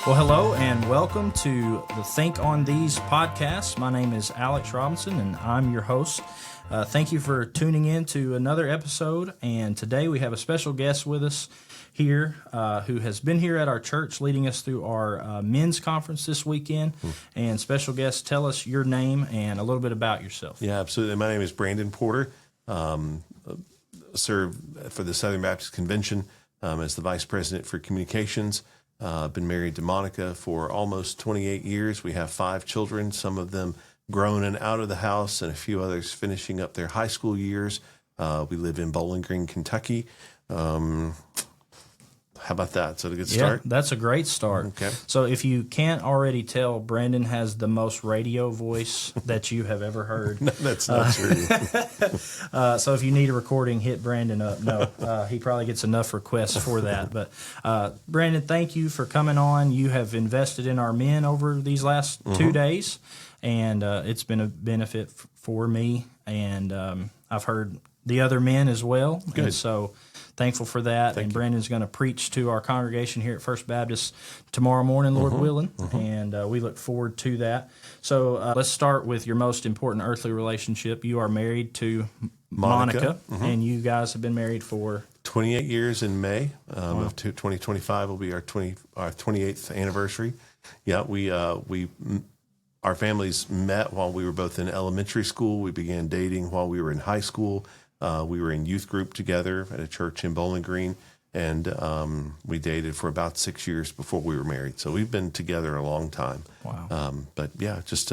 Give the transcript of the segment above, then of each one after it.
Well, hello and welcome to the Think on These podcast. My name is Alex Robinson and I'm your host. Thank you for tuning in to another episode. And today we have a special guest with us here who has been here at our church leading us through our men's conference this weekend. And special guest, tell us your name and a little bit about yourself. Yeah, absolutely. My name is Brandon Porter. Serve for the Southern Baptist Convention as the Vice President for Communications. Been married to Monica for almost 28 years. We have 5 children, some of them grown and out of the house, and a few others finishing up their high school years. We live in Bowling Green, Kentucky. How about that? Is that a good start? Yeah, that's a great start. Okay. So if you can't already tell, Brandon has the most radio voice that you have ever heard. No, that's not true. So if you need a recording, hit Brandon up. No, he probably gets enough requests for that. But Brandon, thank you for coming on. You have invested in our men over these last 2 days, and it's been a benefit for me. And I've heard the other men as well. Good. And so thankful for that. Thank and you. Brandon's going to preach to our congregation here at First Baptist tomorrow morning, Lord willing. And we look forward to that. So let's start with your most important earthly relationship. You are married to Monica, and you guys have been married for 28 years in May of 2025 will be our 28th anniversary. Yeah, our families met while we were both in elementary school. We began dating while we were in high school. We were in youth group together at a church in Bowling Green, and we dated for about 6 years before we were married. So we've been together a long time. Wow. But yeah, just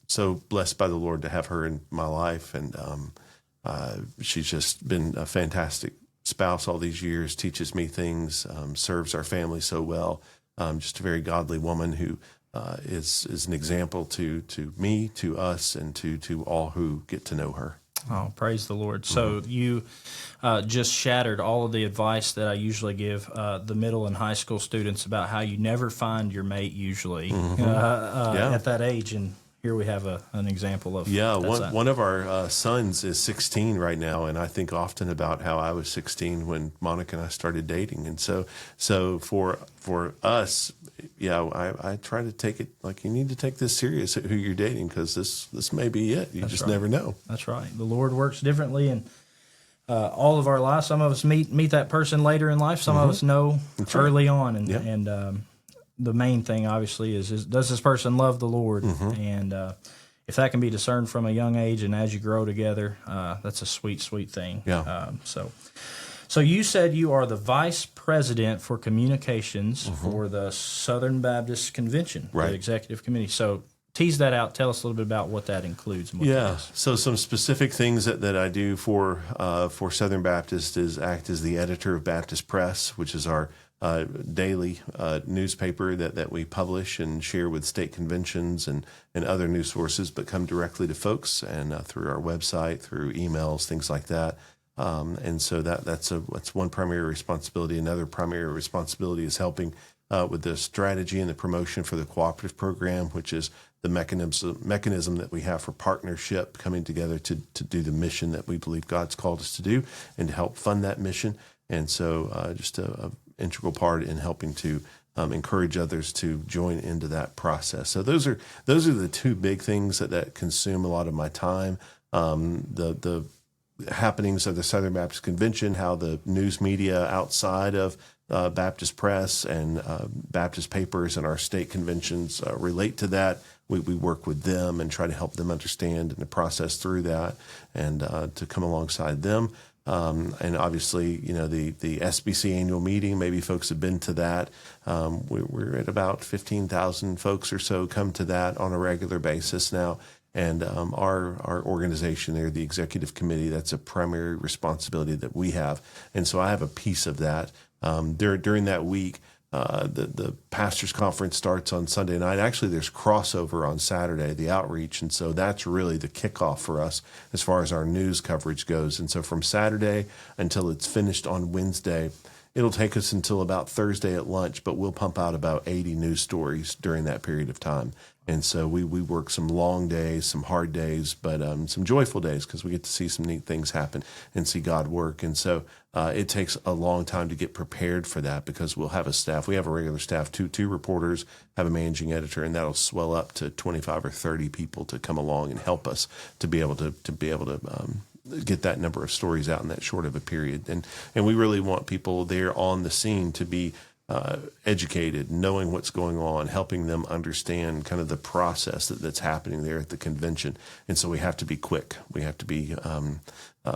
so blessed by the Lord to have her in my life, and she's just been a fantastic spouse all these years. Teaches me things, serves our family so well. Just a very godly woman who is an example to me, to us, and to all who get to know her. Oh, praise the Lord. So you just shattered all of the advice that I usually give the middle and high school students about how you never find your mate usually at that age. And here we have an example of one of our sons is 16 right now, and I think often about how I was 16 when Monica and I started dating. And so for us, I try to take it like you need to take this serious who you're dating, because this may be it. You just never know. That's right. The Lord works differently in all of our lives. Some of us meet that person later in life. Some of us know early on, and the main thing, obviously, is does this person love the Lord? And if that can be discerned from a young age and as you grow together, that's a sweet, sweet thing. Yeah. So you said you are the Vice President for Communications for the Southern Baptist Convention, Right. the Executive Committee. So tease that out. Tell us a little bit about what that includes. And what that is. So some specific things that I do for Southern Baptist is act as the editor of Baptist Press, which is our daily newspaper that we publish and share with state conventions and other news sources, but come directly to folks and through our website, through emails, things like that. And so that's one primary responsibility. Another primary responsibility is helping with the strategy and the promotion for the cooperative program, which is the mechanism that we have for partnership coming together to do the mission that we believe God's called us to do and to help fund that mission. And so just a integral part in helping to encourage others to join into that process. So those are the two big things that consume a lot of my time. The happenings of the Southern Baptist Convention, how the news media outside of Baptist Press and Baptist papers and our state conventions relate to that. We work with them and try to help them understand and to process through that and to come alongside them. And obviously, the SBC annual meeting, maybe folks have been to that. We're at about 15,000 folks or so come to that on a regular basis now. And our organization there, the executive committee, that's a primary responsibility that we have. And so I have a piece of that. During that week, the pastors' conference starts on Sunday night. Actually, there's crossover on Saturday, the outreach. And so that's really the kickoff for us as far as our news coverage goes. And so from Saturday until it's finished on Wednesday, it'll take us until about Thursday at lunch, but we'll pump out about 80 news stories during that period of time. And so we work some long days, some hard days, but some joyful days because we get to see some neat things happen and see God work. And so it takes a long time to get prepared for that because we'll have a staff. We have a regular staff, two reporters, have a managing editor, and that'll swell up to 25 or 30 people to come along and help us to be able to get that number of stories out in that short of a period. And we really want people there on the scene to be educated, knowing what's going on, helping them understand kind of the process that's happening there at the convention. And so we have to be quick. We have to be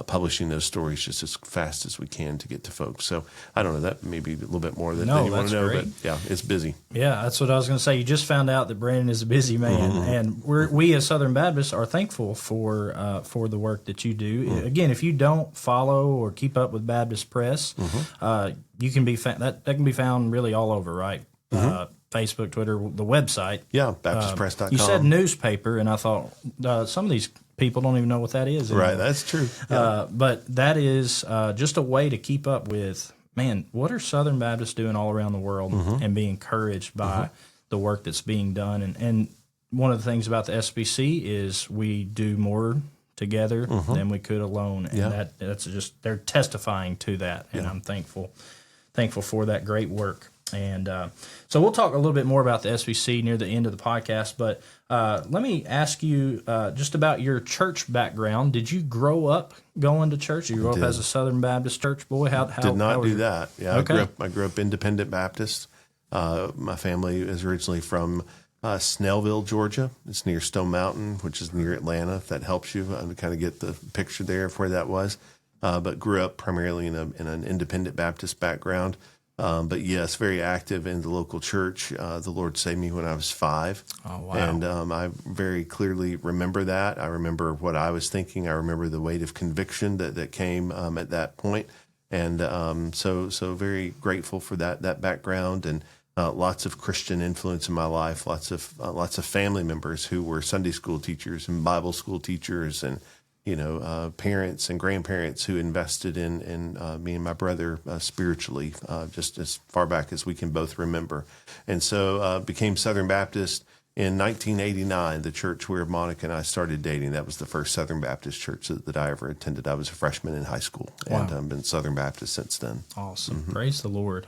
publishing those stories just as fast as we can to get to folks. So I don't know, that may be a little bit more than you want to know, great. but yeah, it's busy. Yeah, that's what I was going to say. You just found out that Brandon is a busy man, and we as Southern Baptists are thankful for the work that you do. Again, if you don't follow or keep up with Baptist Press, you can be that can be found really all over, right? Facebook, Twitter, the website. Yeah, BaptistPress.com. You said newspaper, and I thought some of these people don't even know what that is anymore. Right, that's true. Yeah. But that is just a way to keep up with, man, what are Southern Baptists doing all around the world and be encouraged by the work that's being done. And one of the things about the SBC is we do more together than we could alone. And that's just, they're testifying to that. And I'm thankful for that great work. And so we'll talk a little bit more about the SBC near the end of the podcast, but let me ask you just about your church background. Did you grow up going to church? Did you grow up as a Southern Baptist church boy? How did not do that. Yeah, okay. I grew up Independent Baptist. My family is originally from Snellville, Georgia. It's near Stone Mountain, which is near Atlanta, if that helps you kind of get the picture there of where that was. But grew up primarily in an Independent Baptist background. But yes, very active in the local church. The Lord saved me when I was 5. Oh, wow. And I very clearly remember that. I remember what I was thinking. I remember the weight of conviction that came at that point. And so very grateful for that background and lots of Christian influence in my life, lots of family members who were Sunday school teachers and Bible school teachers and parents and grandparents who invested in me and my brother spiritually, just as far back as we can both remember. And so became Southern Baptist in 1989, the church where Monica and I started dating. That was the first Southern Baptist church that I ever attended. I was a freshman in high school and been Southern Baptist since then. Awesome. Praise the Lord.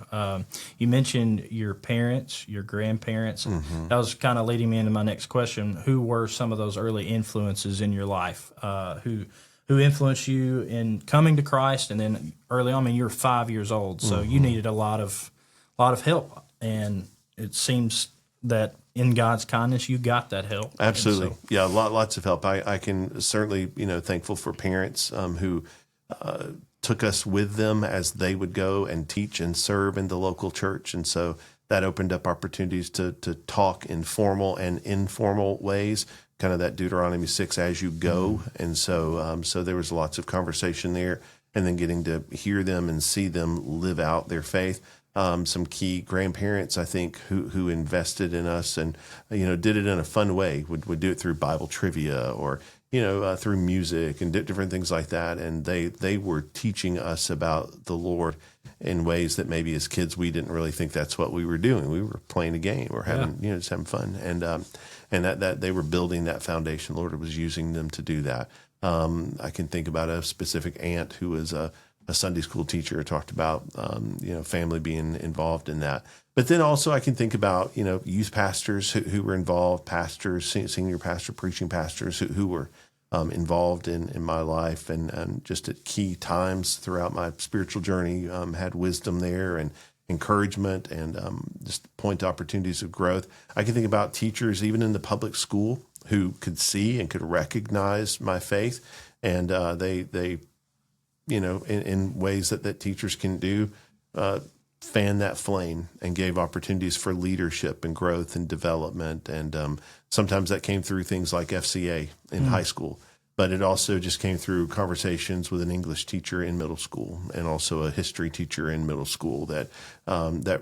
You mentioned your parents, your grandparents. That was kind of leading me into my next question. Who were some of those early influences in your life? Who influenced you in coming to Christ? And then early on, I mean, you were 5 years old, so you needed a lot of help. And it seems that in God's kindness, you got that help. Absolutely. So, yeah, lots of help. I can certainly, thankful for parents who took us with them as they would go and teach and serve in the local church. And so that opened up opportunities to talk in formal and informal ways, kind of that Deuteronomy 6 as you go. And so there was lots of conversation there, and then getting to hear them and see them live out their faith. Some key grandparents, I think, who invested in us and, did it in a fun way, would do it through Bible trivia or, through music and different things like that. And they were teaching us about the Lord in ways that maybe as kids we didn't really think that's what we were doing. We were playing a game or having, just having fun. And that they were building that foundation. The Lord was using them to do that. I can think about a specific aunt who was a Sunday school teacher, talked about, family being involved in that. But then also I can think about, youth pastors who were involved, pastors, senior pastor, preaching pastors who were involved in my life and just at key times throughout my spiritual journey, had wisdom there and encouragement and just point to opportunities of growth. I can think about teachers even in the public school who could see and could recognize my faith, and they in ways that teachers can do, fan that flame and gave opportunities for leadership and growth and development. And sometimes that came through things like FCA in high school, but it also just came through conversations with an English teacher in middle school and also a history teacher in middle school that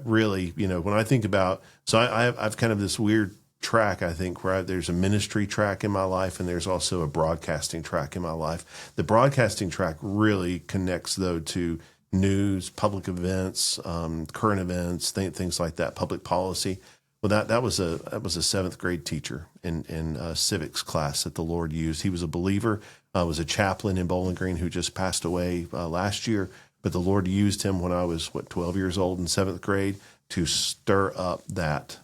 really, when I think about, so I've kind of this weird track, I think, where there's a ministry track in my life and there's also a broadcasting track in my life. The broadcasting track really connects, though, to news, public events, current events, things like that, public policy. Well, that was a seventh grade teacher in civics class that the Lord used. He was a believer, was a chaplain in Bowling Green who just passed away last year. But the Lord used him when I was 12 years old in seventh grade to stir up that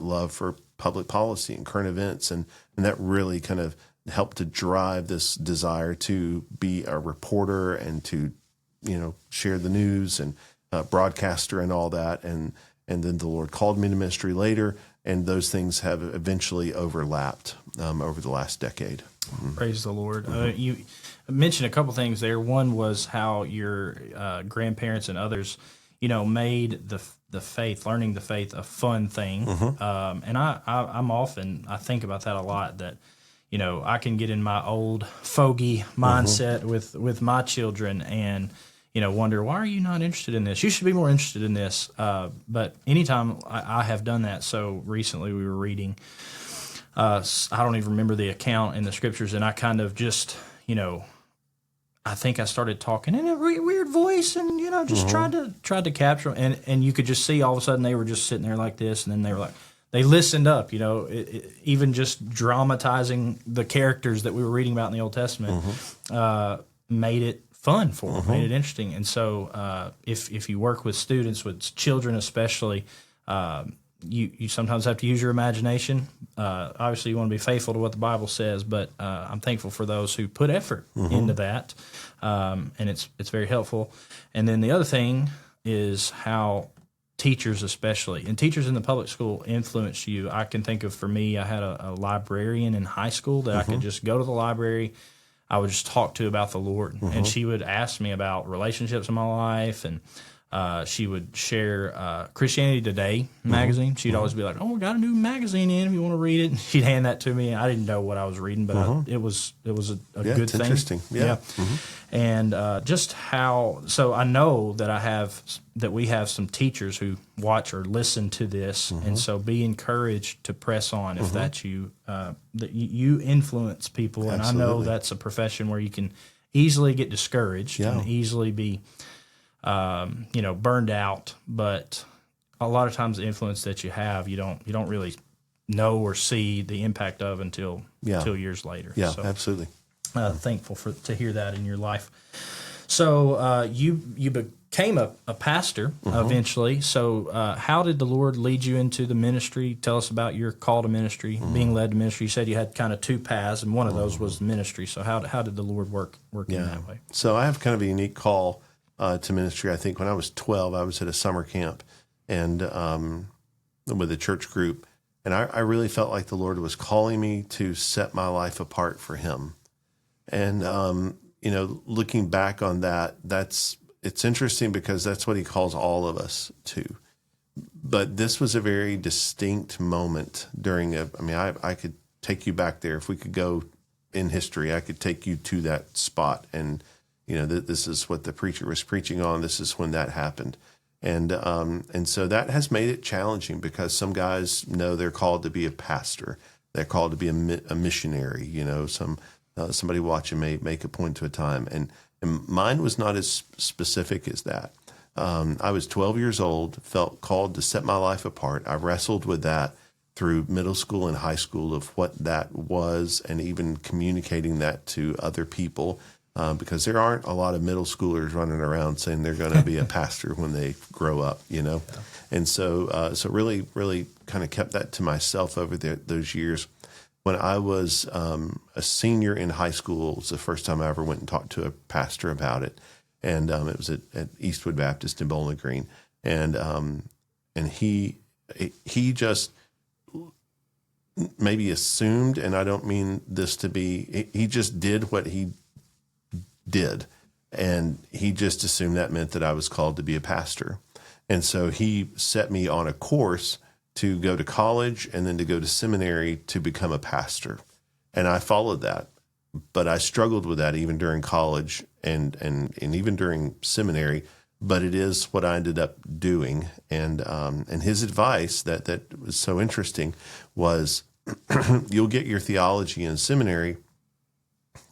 love for public policy and current events, and that really kind of helped to drive this desire to be a reporter and to share the news and broadcaster and all that. And then the Lord called me to ministry later, and those things have eventually overlapped over the last decade. Praise the Lord. You mentioned a couple things there. One was how your grandparents and others, made the faith, learning the faith, a fun thing. And I think about that a lot, that I can get in my old fogey mindset with my children and wonder, why are you not interested in this? You should be more interested in this. But anytime I have done that, so recently we were reading, I don't even remember the account in the scriptures, and I kind of just, I think I started talking in a weird voice and, just tried to capture them. And you could just see all of a sudden they were just sitting there like this, and then they were like, they listened up, even just dramatizing the characters that we were reading about in the Old Testament, made it fun for them, made it interesting. And so if you work with students, with children especially, you sometimes have to use your imagination. Obviously, you want to be faithful to what the Bible says, but I'm thankful for those who put effort into that, and it's very helpful. And then the other thing is how teachers especially, and teachers in the public school, influence you. I can think of, for me, I had a librarian in high school that I could just go to the library. I would just talk to about the Lord, and she would ask me about relationships in my life, and she would share Christianity Today magazine. She'd always be like, "Oh, we got a new magazine in. If you want to read it," and she'd hand that to me. I didn't know what I was reading, but it was a good thing. Interesting. Yeah. And just how. So I know that we have some teachers who watch or listen to this, and so be encouraged to press on if that's you. That you influence people, and I know that's a profession where you can easily get discouraged and easily be burned out, but a lot of times the influence that you have, you don't really know or see the impact of until years later. Yeah, so, absolutely. Thankful to hear that in your life. So you became a pastor eventually. So how did the Lord lead you into the ministry? Tell us about your call to ministry, being led to ministry. You said you had kind of two paths, and one of those was ministry. So how did the Lord work in that way? So I have kind of a unique call to ministry. I think when I was 12, I was at a summer camp and with a church group, and I really felt like the Lord was calling me to set my life apart for Him. And looking back on that, it's interesting because that's what He calls all of us to. But this was a very distinct moment during I could take you back there. If we could go in history, I could take you to that spot, and this is what the preacher was preaching on. This is when that happened. And so that has made it challenging because some guys know they're called to be a pastor. They're called to be a missionary. Somebody watching may make a point to a time. And mine was not as specific as that. I was 12 years old, felt called to set my life apart. I wrestled with that through middle school and high school of what that was, and even communicating that to other people. Because there aren't a lot of middle schoolers running around saying they're going to be a pastor when they grow up, Yeah. And so really, really kind of kept that to myself over those years. When I was a senior in high school, it was the first time I ever went and talked to a pastor about it. And it was at Eastwood Baptist in Bowling Green. And he just maybe assumed, and I don't mean this to be, he just did what he did, and he just assumed that meant that I was called to be a pastor. And so he set me on a course to go to college and then to go to seminary to become a pastor. And I followed that, but I struggled with that even during college and even during seminary, but it is what I ended up doing. And his advice that was so interesting was you'll get your theology in seminary,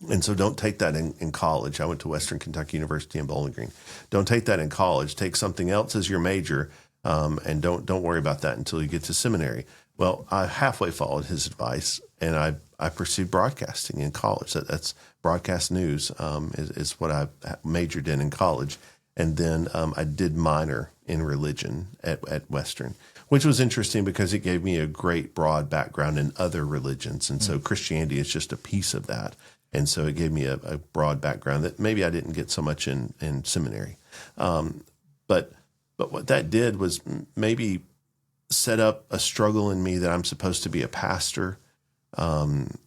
and so don't take that in college. I went to Western Kentucky University in Bowling Green. Don't take that in college. Take something else as your major, and don't worry about that until you get to seminary. Well, I halfway followed his advice, and I pursued broadcasting in college. That's broadcast news is what I majored in college. And then I did minor in religion at Western, which was interesting because it gave me a great broad background in other religions. And so Christianity is just a piece of that. And so it gave me a broad background that maybe I didn't get so much in seminary. But what that did was maybe set up a struggle in me that I'm supposed to be a pastor. And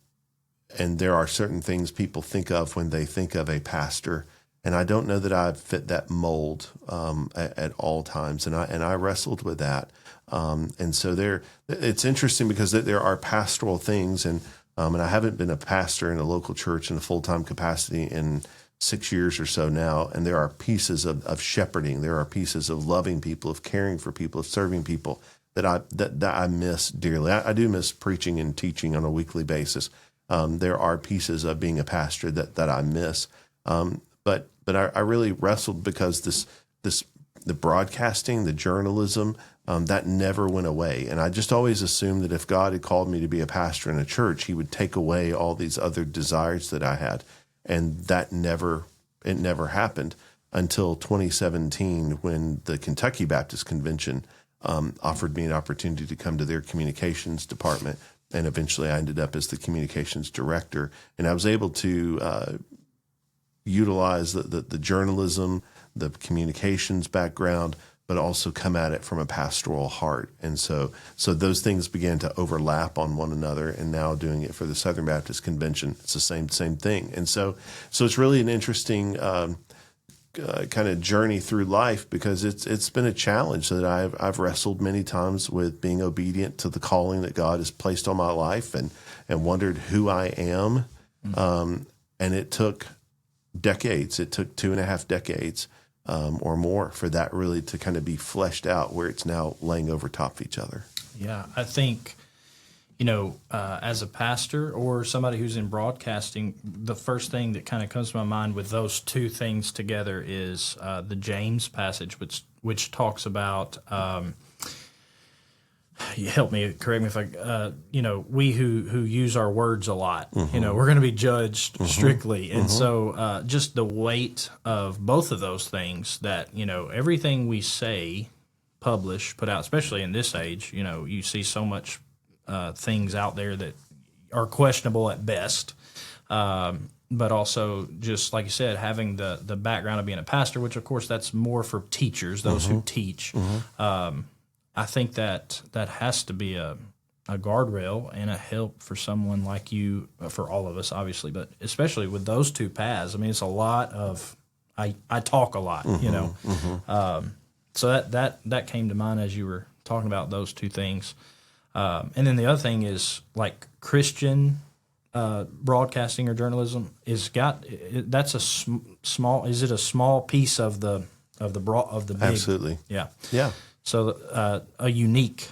there are certain things people think of when they think of a pastor. And I don't know that I fit that mold at all times. And I wrestled with that. And so it's interesting because there are pastoral things. And I haven't been a pastor in a local church in a full-time capacity in 6 years or so now. And there are pieces of shepherding. There are pieces of loving people, of caring for people, of serving people that I miss dearly. I do miss preaching and teaching on a weekly basis. There are pieces of being a pastor that I miss. But I really wrestled because the broadcasting, the journalism, that never went away. And I just always assumed that if God had called me to be a pastor in a church, he would take away all these other desires that I had. And that never happened until 2017 when the Kentucky Baptist Convention offered me an opportunity to come to their communications department. And eventually I ended up as the communications director. And I was able to utilize the journalism, the communications background, but also come at it from a pastoral heart. And so those things began to overlap on one another. And now doing it for the Southern Baptist Convention, it's the same thing. And so it's really an interesting kind of journey through life because it's been a challenge that I've wrestled many times with being obedient to the calling that God has placed on my life and wondered who I am. And it took decades. It took 2.5 decades or more for that really to kind of be fleshed out where it's now laying over top of each other. Yeah, I think, as a pastor or somebody who's in broadcasting, the first thing that kind of comes to my mind with those two things together is the James passage, which talks about, you help me, correct me if I, we who use our words a lot, we're going to be judged strictly. And so just the weight of both of those things that, everything we say, publish, put out, especially in this age, you see so much things out there that are questionable at best. But also, just like you said, having the background of being a pastor, which of course that's more for teachers, those who teach. I think that has to be a guardrail and a help for someone like you, for all of us, obviously, but especially with those two paths. I mean, it's a lot of I talk a lot, So that came to mind as you were talking about those two things. And then the other thing is like Christian broadcasting or journalism that's a small. Is it a small piece of the big? Absolutely. Yeah. Yeah. So a unique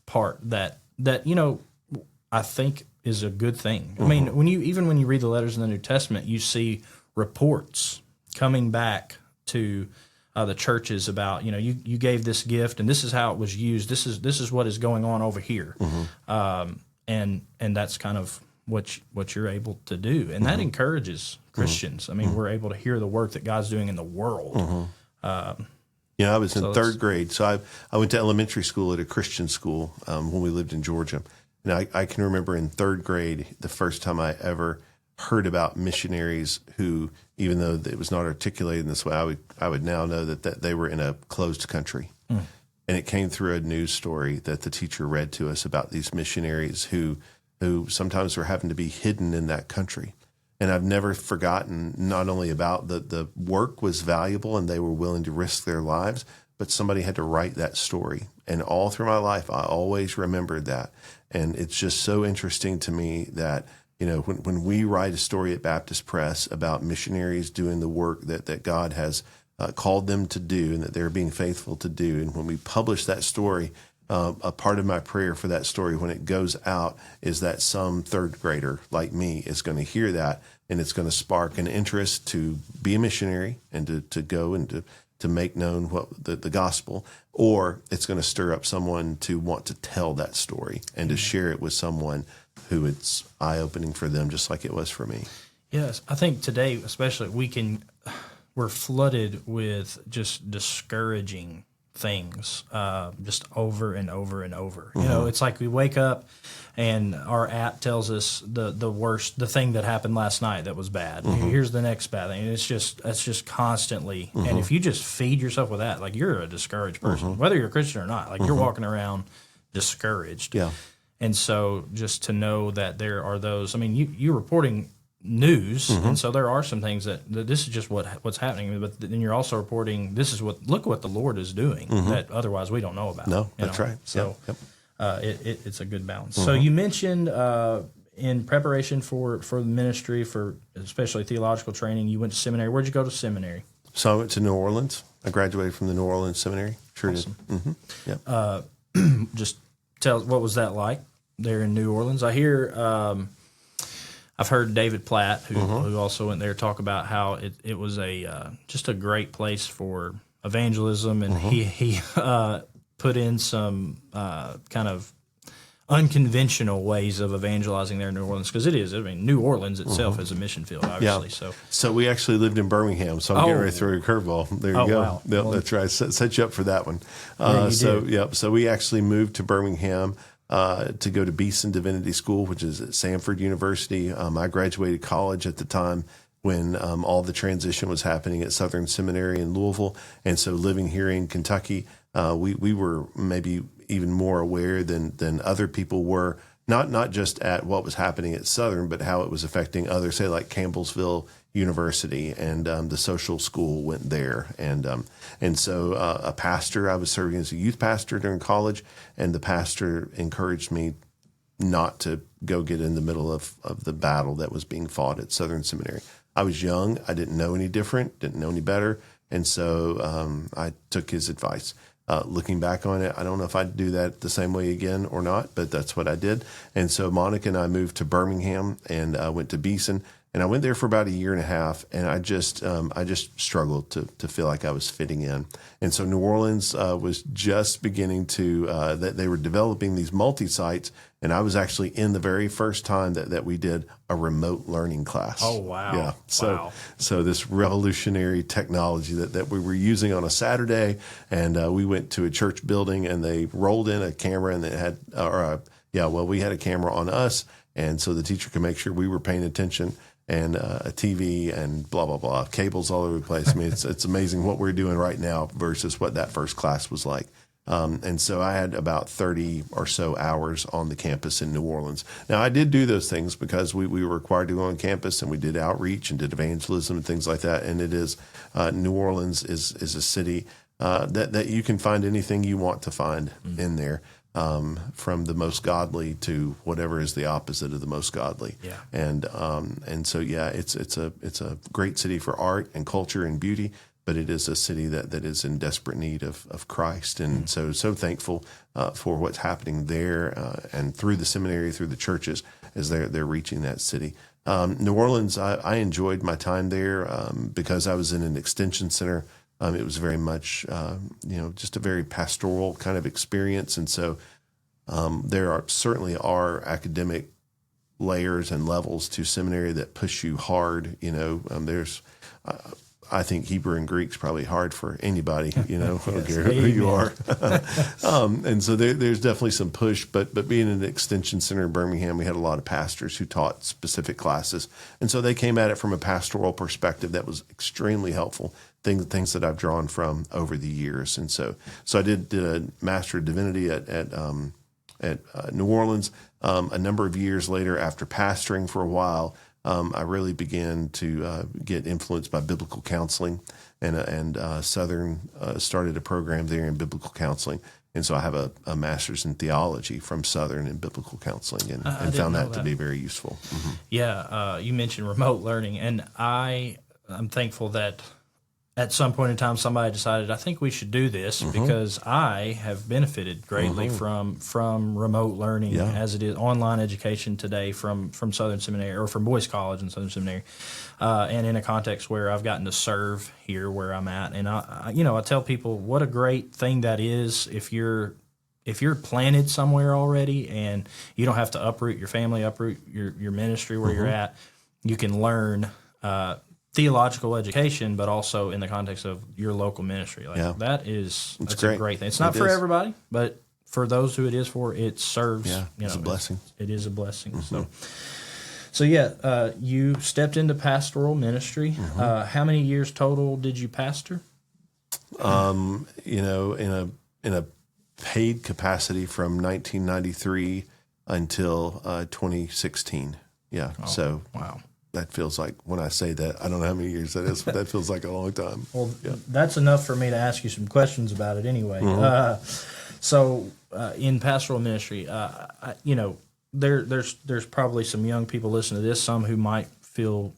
part that I think is a good thing. I mean, when you read the letters in the New Testament, you see reports coming back to the churches about you gave this gift and this is how it was used. This is what is going on over here, and that's kind of what you're able to do, and that encourages Christians. I mean, we're able to hear the work that God's doing in the world. I was in third grade, so I went to elementary school at a Christian school when we lived in Georgia. And I can remember in third grade, the first time I ever heard about missionaries who, even though it was not articulated in this way, I would now know that they were in a closed country. And it came through a news story that the teacher read to us about these missionaries who sometimes were having to be hidden in that country. And I've never forgotten not only about the work was valuable and they were willing to risk their lives, but somebody had to write that story. And all through my life, I always remembered that. And it's just so interesting to me that, when we write a story at Baptist Press about missionaries doing the work that God has called them to do and that they're being faithful to do, and when we publish that story, a part of my prayer for that story when it goes out is that some third grader like me is going to hear that and it's going to spark an interest to be a missionary and to go and to to make known what the gospel, or it's going to stir up someone to want to tell that story and to share it with someone who it's eye-opening for them, just like it was for me. Yes, I think today, especially, we're flooded with just discouraging things, just over and over and over. You know, it's like we wake up and our app tells us the thing that happened last night that was bad. Here's the next bad thing. And it's just constantly. And if you just feed yourself with that, like, you're a discouraged person, whether you're a Christian or not. Like, you're walking around discouraged. Yeah. And so just to know that there are those, I mean, you're reporting news, and so there are some things that this is just what's happening, but then you're also reporting look what the Lord is doing that otherwise we don't know about. No, that's right. So it's a good balance. So you mentioned in preparation for the ministry, for especially theological training, you went to seminary. Where'd you go to seminary? So I went to New Orleans. I graduated from the New Orleans Seminary. Sure Awesome. did. Yeah. Just tell, what was that like there in New Orleans? I hear I've heard David Platt, who also went there, talk about how it was just a great place for evangelism, and he put in some kind of unconventional ways of evangelizing there in New Orleans, because it is. I mean, New Orleans itself is a mission field, obviously. Yeah. So So we actually lived in Birmingham, so I'm getting ready to throw you a curveball. There you go. Wow. Yep, that's right. Set you up for that one. you did. So we actually moved to Birmingham to go to Beeson Divinity School, which is at Samford University. I graduated college at the time when all the transition was happening at Southern Seminary in Louisville. And so living here in Kentucky, we were maybe even more aware than other people were, not just at what was happening at Southern, but how it was affecting others, say like Campbellsville University, and the social school went there. And so a pastor, I was serving as a youth pastor during college, and the pastor encouraged me not to go get in the middle of the battle that was being fought at Southern Seminary. I was young. I didn't know any different, didn't know any better. And so I took his advice. Looking back on it, I don't know if I'd do that the same way again or not, but that's what I did. And so Monica and I moved to Birmingham and went to Beeson. And I went there for about a year and a half, and I just struggled to feel like I was fitting in. And so New Orleans was just beginning to that they were developing these multi-sites, and I was actually in the very first time that we did a remote learning class. Oh, wow. Yeah. Wow. So this revolutionary technology that we were using on a Saturday, and we went to a church building, and they rolled in a camera, and they had we had a camera on us, and so the teacher could make sure we were paying attention. And a TV and blah, blah, blah, cables all over the place. I mean, it's amazing what we're doing right now versus what that first class was like. And so I had about 30 or so hours on the campus in New Orleans. Now, I did do those things because we were required to go on campus, and we did outreach and did evangelism and things like that. And it is New Orleans is a city that you can find anything you want to find in there. From the most godly to whatever is the opposite of the most godly. Yeah. And so, it's a great city for art and culture and beauty, but it is a city that is in desperate need of Christ. And so thankful for what's happening there and through the seminary, through the churches, as they're reaching that city. New Orleans, I enjoyed my time there because I was in an extension center. It was very much, just a very pastoral kind of experience. And so there certainly are academic layers and levels to seminary that push you hard. I think Hebrew and Greek's probably hard for anybody, I don't care who you are. And so there's definitely some push, but being in an extension center in Birmingham, we had a lot of pastors who taught specific classes. And so they came at it from a pastoral perspective that was extremely helpful, things that I've drawn from over the years. And so I did a Master of Divinity at New Orleans. A number of years later, after pastoring for a while, I really began to get influenced by biblical counseling, and Southern started a program there in biblical counseling. And so I have a master's in theology from Southern in biblical counseling, and found that to be very useful. Mm-hmm. Yeah, you mentioned remote learning, and I'm thankful that at some point in time, somebody decided, I think we should do this because I have benefited greatly from remote learning as it is online education today from Southern Seminary or from Boyce College and Southern Seminary, and in a context where I've gotten to serve here where I'm at. And I tell people what a great thing that is if you're planted somewhere already and you don't have to uproot your family, uproot your ministry where you're at. You can learn theological education, but also in the context of your local ministry. That's a great thing. It's not for everybody, but for those who it is for, it serves. Yeah, it's a blessing. It is a blessing. So you stepped into pastoral ministry. How many years total did you pastor? In a paid capacity from 1993 until 2016. Yeah. So wow. That feels like, when I say that, I don't know how many years that is, but that feels like a long time. Well, that's enough for me to ask you some questions about it anyway. In pastoral ministry, there's probably some young people listening to this, some who might feel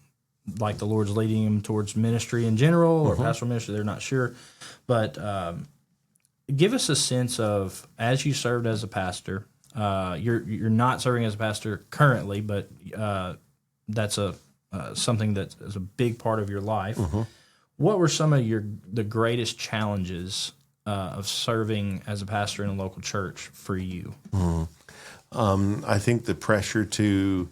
like the Lord's leading them towards ministry in general or pastoral ministry, they're not sure. But give us a sense of, as you served as a pastor, you're not serving as a pastor currently, but that's something that is a big part of your life. What were some of the greatest challenges of serving as a pastor in a local church for you? I think the pressure to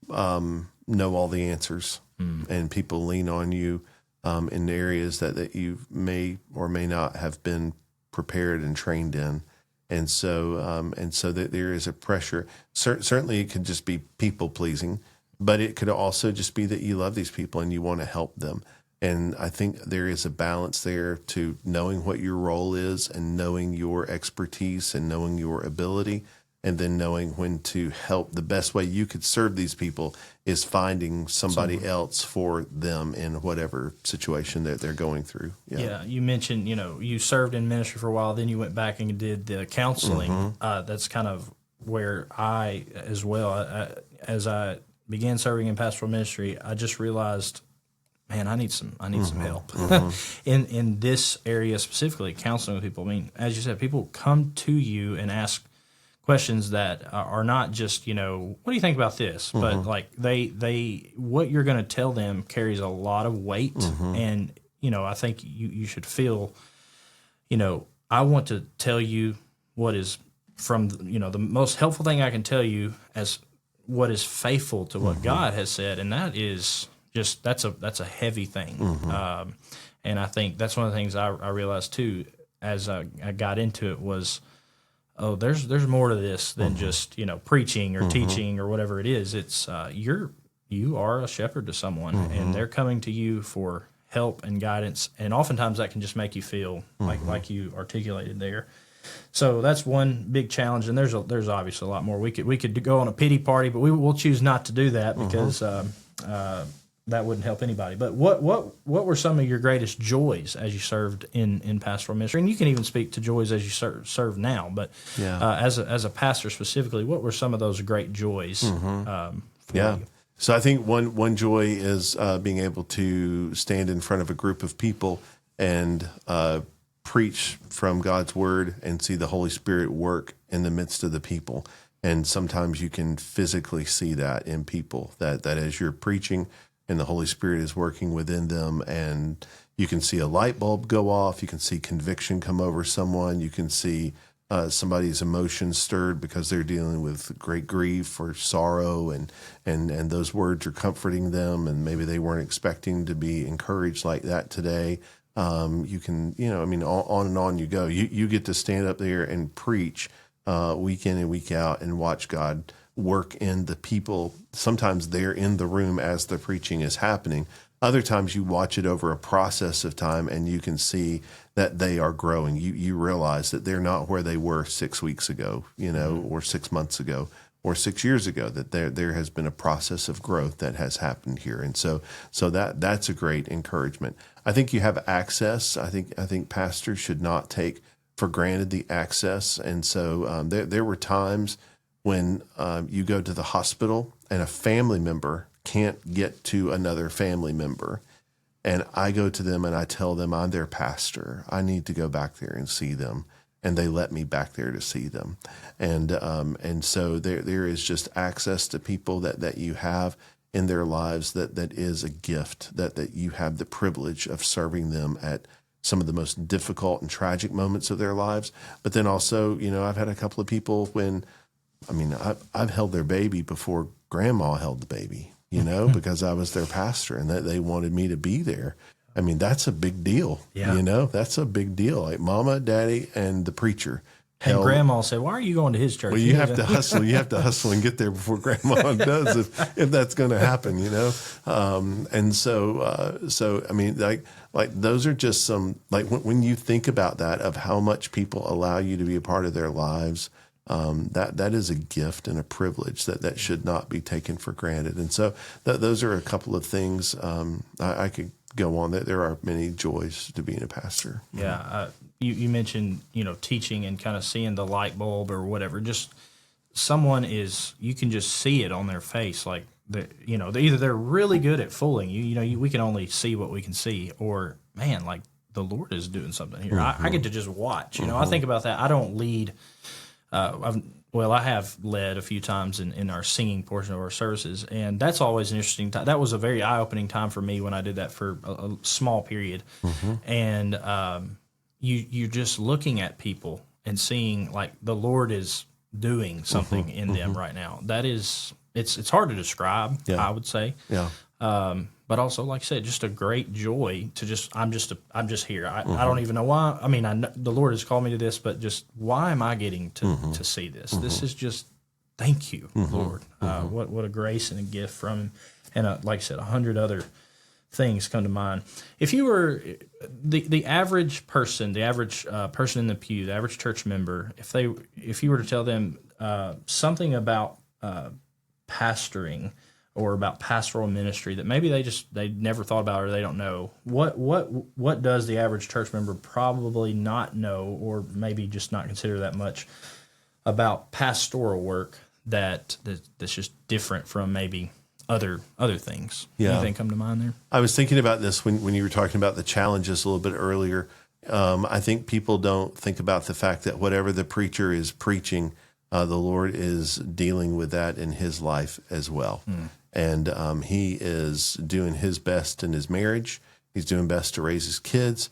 know all the answers, and people lean on you in areas that you may or may not have been prepared and trained in. And so that there is a pressure. Certainly it could just be people pleasing, but it could also just be that you love these people and you want to help them. And I think there is a balance there to knowing what your role is and knowing your expertise and knowing your ability, and then knowing when to help. The best way you could serve these people is finding somebody else for them in whatever situation that they're going through. Yeah, you mentioned, you served in ministry for a while, then you went back and did the counseling. That's kind of where I, as well, as I began serving in pastoral ministry, I just realized, man, I need some help in this area specifically, counseling with people. I mean, as you said, people come to you and ask questions that are not just, what do you think about this? But like they what you're going to tell them carries a lot of weight, and I think you should feel, I want to tell you what is from the most helpful thing I can tell you as what is faithful to what God has said, and that is just that's a heavy thing. And I think that's one of the things I realized too as I got into it was, oh, there's more to this than just preaching or teaching or whatever it is. It's you are a shepherd to someone, and they're coming to you for help and guidance, and oftentimes that can just make you feel like you articulated there. So that's one big challenge, and there's obviously a lot more. We could go on a pity party, but we'll choose not to do that because that wouldn't help anybody. But what were some of your greatest joys as you served in pastoral ministry? And you can even speak to joys as you serve now. But as a pastor specifically, what were some of those great joys for you? So I think one joy is being able to stand in front of a group of people and preach from God's word and see the Holy Spirit work in the midst of the people. And sometimes you can physically see that in people, that as you're preaching and the Holy Spirit is working within them, and you can see a light bulb go off, you can see conviction come over someone, you can see somebody's emotions stirred because they're dealing with great grief or sorrow, and those words are comforting them, and maybe they weren't expecting to be encouraged like that today. You can, on and on you go. You get to stand up there and preach week in and week out and watch God work in the people. Sometimes they're in the room as the preaching is happening. Other times you watch it over a process of time and you can see that they are growing. You realize that they're not where they were 6 weeks ago, or 6 months ago, or 6 years ago, that there has been a process of growth that has happened here. And so that's a great encouragement. I think you have access. I think pastors should not take for granted the access. And so there were times when you go to the hospital and a family member can't get to another family member. And I go to them and I tell them I'm their pastor. I need to go back there and see them. And they let me back there to see them. And so there is just access to people that you have in their lives that is a gift, that you have the privilege of serving them at some of the most difficult and tragic moments of their lives. But then also, I've had a couple of people I've held their baby before grandma held the baby, because I was their pastor and that they wanted me to be there. I mean, that's a big deal. Yeah. That's a big deal. Like mama, daddy, and the preacher. And grandma said, "Why are you going to his church?" Well, you have to hustle. You have to hustle and get there before grandma does, if that's going to happen, And so I mean, like those are just some, like when you think about that, of how much people allow you to be a part of their lives, that is a gift and a privilege that should not be taken for granted. And so those are a couple of things. I could go on. That there are many joys to being a pastor. Yeah. You mentioned, teaching and kind of seeing the light bulb or whatever. Just someone you can just see it on their face. Like, either they're really good at fooling you. We can only see what we can see, or man, like the Lord is doing something here. I get to just watch. I think about that. I don't lead. I have led a few times in our singing portion of our services, and that's always an interesting time. That was a very eye-opening time for me when I did that for a small period. And you're just looking at people and seeing like the Lord is doing something in them right now. That is, it's hard to describe, I would say. Yeah. But also, like I said, just a great joy to I'm just here. I don't even know why. I mean, I know the Lord has called me to this, but just why am I getting to see this? This is just, thank you, Lord. What a grace and a gift from Him. And like I said, 100 other things come to mind. If you were the average person, person in the pew, the average church member, if you were to tell them something about pastoring or about pastoral ministry that maybe they never thought about or they don't know, what does the average church member probably not know, or maybe just not consider that much about pastoral work that's just different from maybe other things? Yeah. Anything come to mind there? I was thinking about this when you were talking about the challenges a little bit earlier. I think people don't think about the fact that whatever the preacher is preaching, the Lord is dealing with that in his life as well. And he is doing his best in his marriage. He's doing best to raise his kids.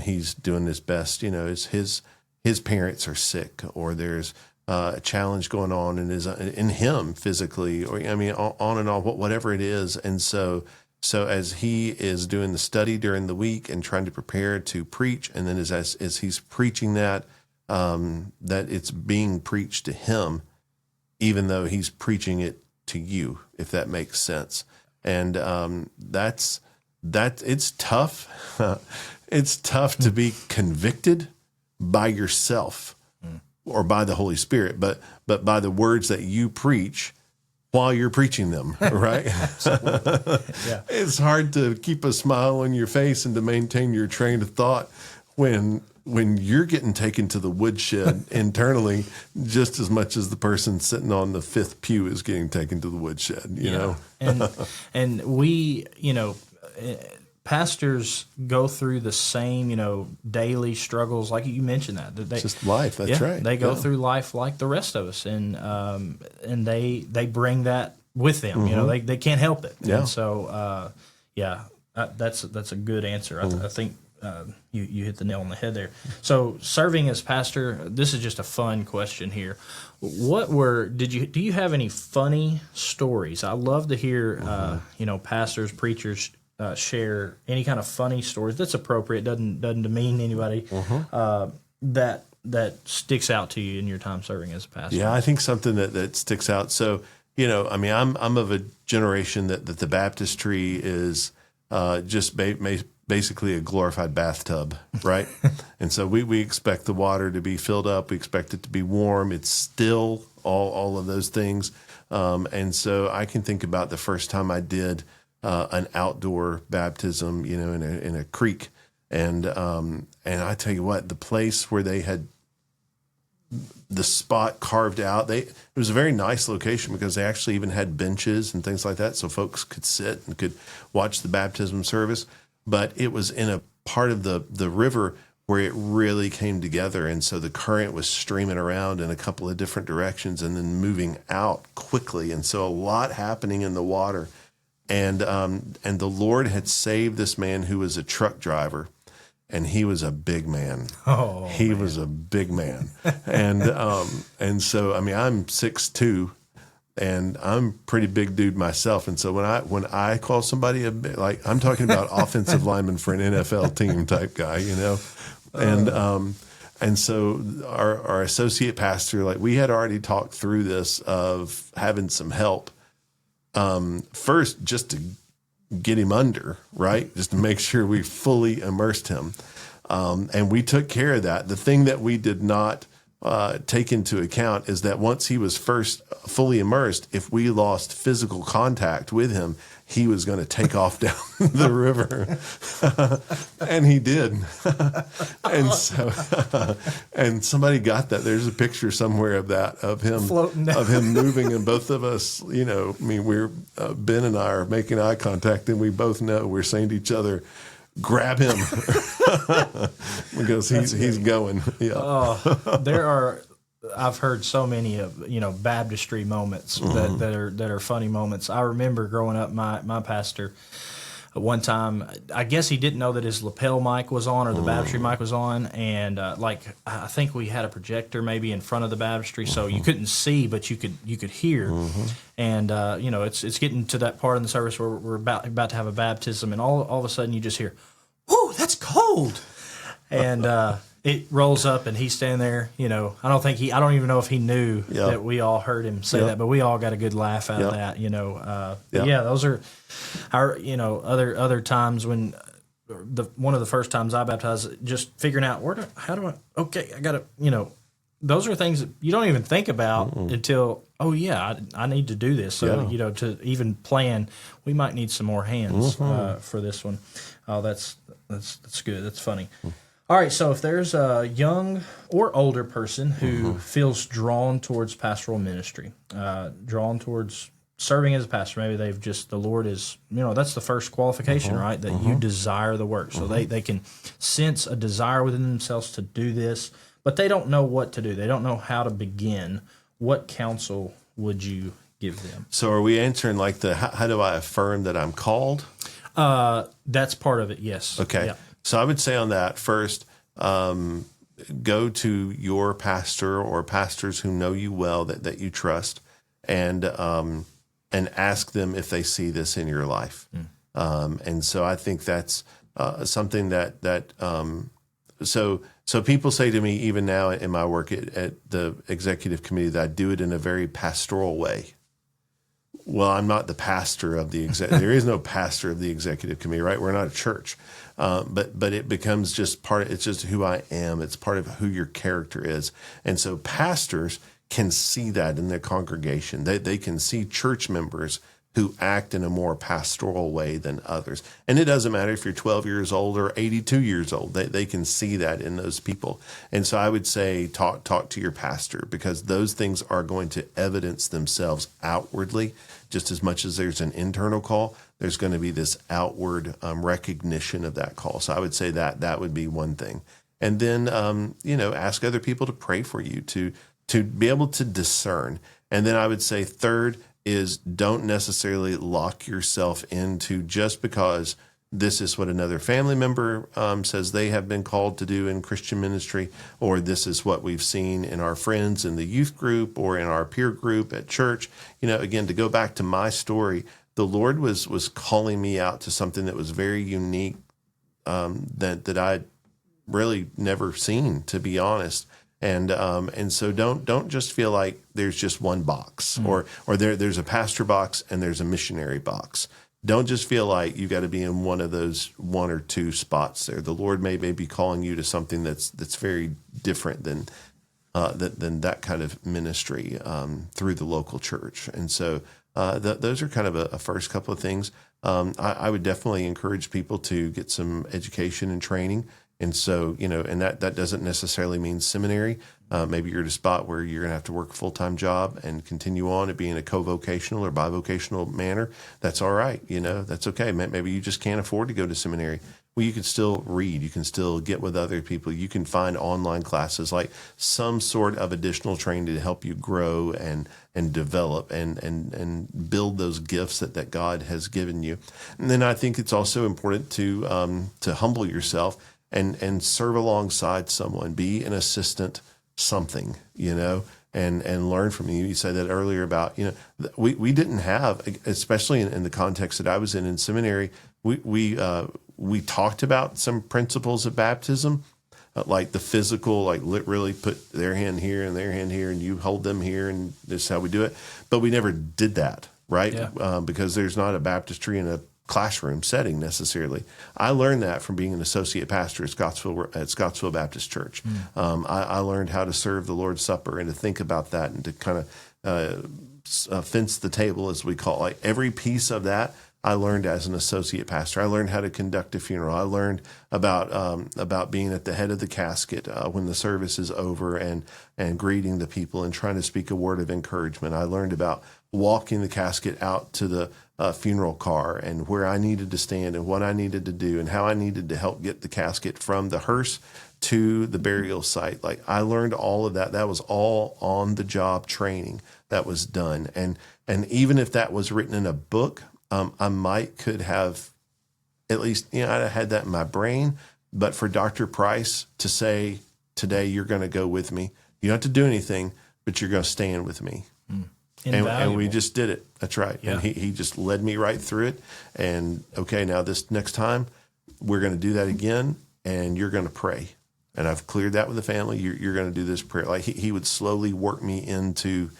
He's doing his best, his parents are sick, or there's a challenge going on in him physically, or on and on, whatever it is. And so as he is doing the study during the week and trying to prepare to preach, and then as he's preaching that it's being preached to him, even though he's preaching it to you, if that makes sense. And it's tough. It's tough to be convicted by yourself or by the Holy Spirit, but by the words that you preach while you're preaching them, right? Yeah. It's hard to keep a smile on your face and to maintain your train of thought when you're getting taken to the woodshed internally just as much as the person sitting on the fifth pew is getting taken to the woodshed, you know? And we, pastors go through the same, daily struggles, like you mentioned that. It's just life. That's right. They go through life like the rest of us, and they bring that with them. They can't help it. Yeah. And so, that's a good answer. I think you hit the nail on the head there. So, serving as pastor, this is just a fun question here. Do you have any funny stories? I love to hear, pastors, preachers share any kind of funny stories that's appropriate, doesn't demean anybody, that sticks out to you in your time serving as a pastor. Yeah, I think something that sticks out. So, I'm of a generation that the baptistry is just basically a glorified bathtub, right? And so we expect the water to be filled up. We expect it to be warm. It's still all of those things. And so I can think about the first time I did an outdoor baptism, in a creek. And I tell you what, the place where they had the spot carved out, it was a very nice location because they actually even had benches and things like that so folks could sit and could watch the baptism service. but it was in a part of the river where it really came together. And so the current was streaming around in a couple of different directions and then moving out quickly. And so a lot happening in the water. And the Lord had saved this man who was a truck driver, and he was a big man. Oh, he was a big man. And so, I mean, I'm 6'2", and I'm a pretty big dude myself. And so when I call somebody like, I'm talking about offensive lineman for an NFL team type guy, you know? And so our associate pastor, like, we had already talked through this of having some help. First, just to get him under, right? Just to make sure we fully immersed him. And we took care of that. The thing that we did not take into account is that once he was first fully immersed, if we lost physical contact with him, he was going to take off down the river. And he did. And so, and somebody got that. There's a picture somewhere of that, of him floating down. of him moving, and both of us, you know, I mean, Ben and I are making eye contact, and we both know we're saying to each other, grab him, because he's going. Yeah. I've heard so many of, you know, baptistry moments that are funny moments. I remember growing up, my pastor, one time, I guess he didn't know that his lapel mic was on or the baptistry mic was on, and I think we had a projector maybe in front of the baptistry, so you couldn't see, but you could hear. And you know, it's getting to that part in the service where we're about to have a baptism, and all of a sudden you just hear, "Whoa, that's cold!" And it rolls up, and he's standing there. You know, I don't even know if he knew that we all heard him say that, but we all got a good laugh out of that. You know, yeah, those are our, you know, other times when one of the first times I baptized, just figuring out I gotta, you know, those are things that you don't even think about until, I need to do this. So, you know, to even plan, we might need some more hands for this one. Oh, that's good. That's funny. All right, so if there's a young or older person who feels drawn towards pastoral ministry, drawn towards serving as a pastor, maybe the Lord is, you know, that's the first qualification, right? That you desire the work. So they can sense a desire within themselves to do this, but they don't know what to do. They don't know how to begin. What counsel would you give them? So are we answering like how do I affirm that I'm called? That's part of it, yes. Okay. Yeah. So I would say on that, first, go to your pastor or pastors who know you well, that you trust, and ask them if they see this in your life. And so I think that's something so people say to me, even now in my work at the executive committee, that I do it in a very pastoral way. Well, I'm not the pastor of the there is no pastor of the executive committee, right? We're not a church. But it becomes just it's just who I am. It's part of who your character is. And so pastors can see that in their congregation. They can see church members who act in a more pastoral way than others. And it doesn't matter if you're 12 years old or 82 years old. They can see that in those people. And so I would say talk to your pastor, because those things are going to evidence themselves outwardly. Just as much as there's an internal call, there's going to be this outward recognition of that call. So I would say that would be one thing. And then, ask other people to pray for you, to be able to discern. And then I would say third is, don't necessarily lock yourself into just because this is what another family member says they have been called to do in Christian ministry, or this is what we've seen in our friends in the youth group or in our peer group at church. You know, again, to go back to my story, the Lord was calling me out to something that was very unique, that I'd really never seen, to be honest. And so don't just feel like there's just one box, or there's a pastor box and there's a missionary box. Don't just feel like you got to be in one of those one or two spots there. The Lord may be calling you to something that's very different than that kind of ministry through the local church. And so those are kind of a first couple of things. I would definitely encourage people to get some education and training And so, and that doesn't necessarily mean seminary. Maybe you're at a spot where you're going to have to work a full-time job and continue on at being a co-vocational or bivocational manner. That's all right. That's okay. Maybe you just can't afford to go to seminary. Well, you can still read. You can still get with other people. You can find online classes, like some sort of additional training to help you grow and develop and build those gifts that God has given you. And then I think it's also important to humble yourself and serve alongside someone. Be an assistant something, and learn from you. You said that earlier about, we didn't have, especially in the context that I was in seminary, we talked about some principles of baptism, like the physical, like really put their hand here and their hand here, and you hold them here, and this is how we do it. But we never did that, right? Yeah. Because there's not a baptistry in a classroom setting necessarily. I learned that from being an associate pastor at Scottsville Baptist Church. I learned how to serve the Lord's Supper and to think about that and to kind of fence the table, as we call it. Like every piece of that I learned as an associate pastor. I learned how to conduct a funeral. I learned about being at the head of the casket when the service is over and greeting the people and trying to speak a word of encouragement. I learned about walking the casket out to the funeral car and where I needed to stand and what I needed to do and how I needed to help get the casket from the hearse to the burial site. Like I learned all of that. That was all on the job training that was done. And even if that was written in a book, I could have at least, I had that in my brain. But for Dr. Price to say, today you're going to go with me, you don't have to do anything, but you're going to stand with me. And we just did it. That's right. Yeah. And he just led me right through it. And okay, now this next time we're going to do that again, and you're going to pray. And I've cleared that with the family. You're going to do this prayer. Like he would slowly work me into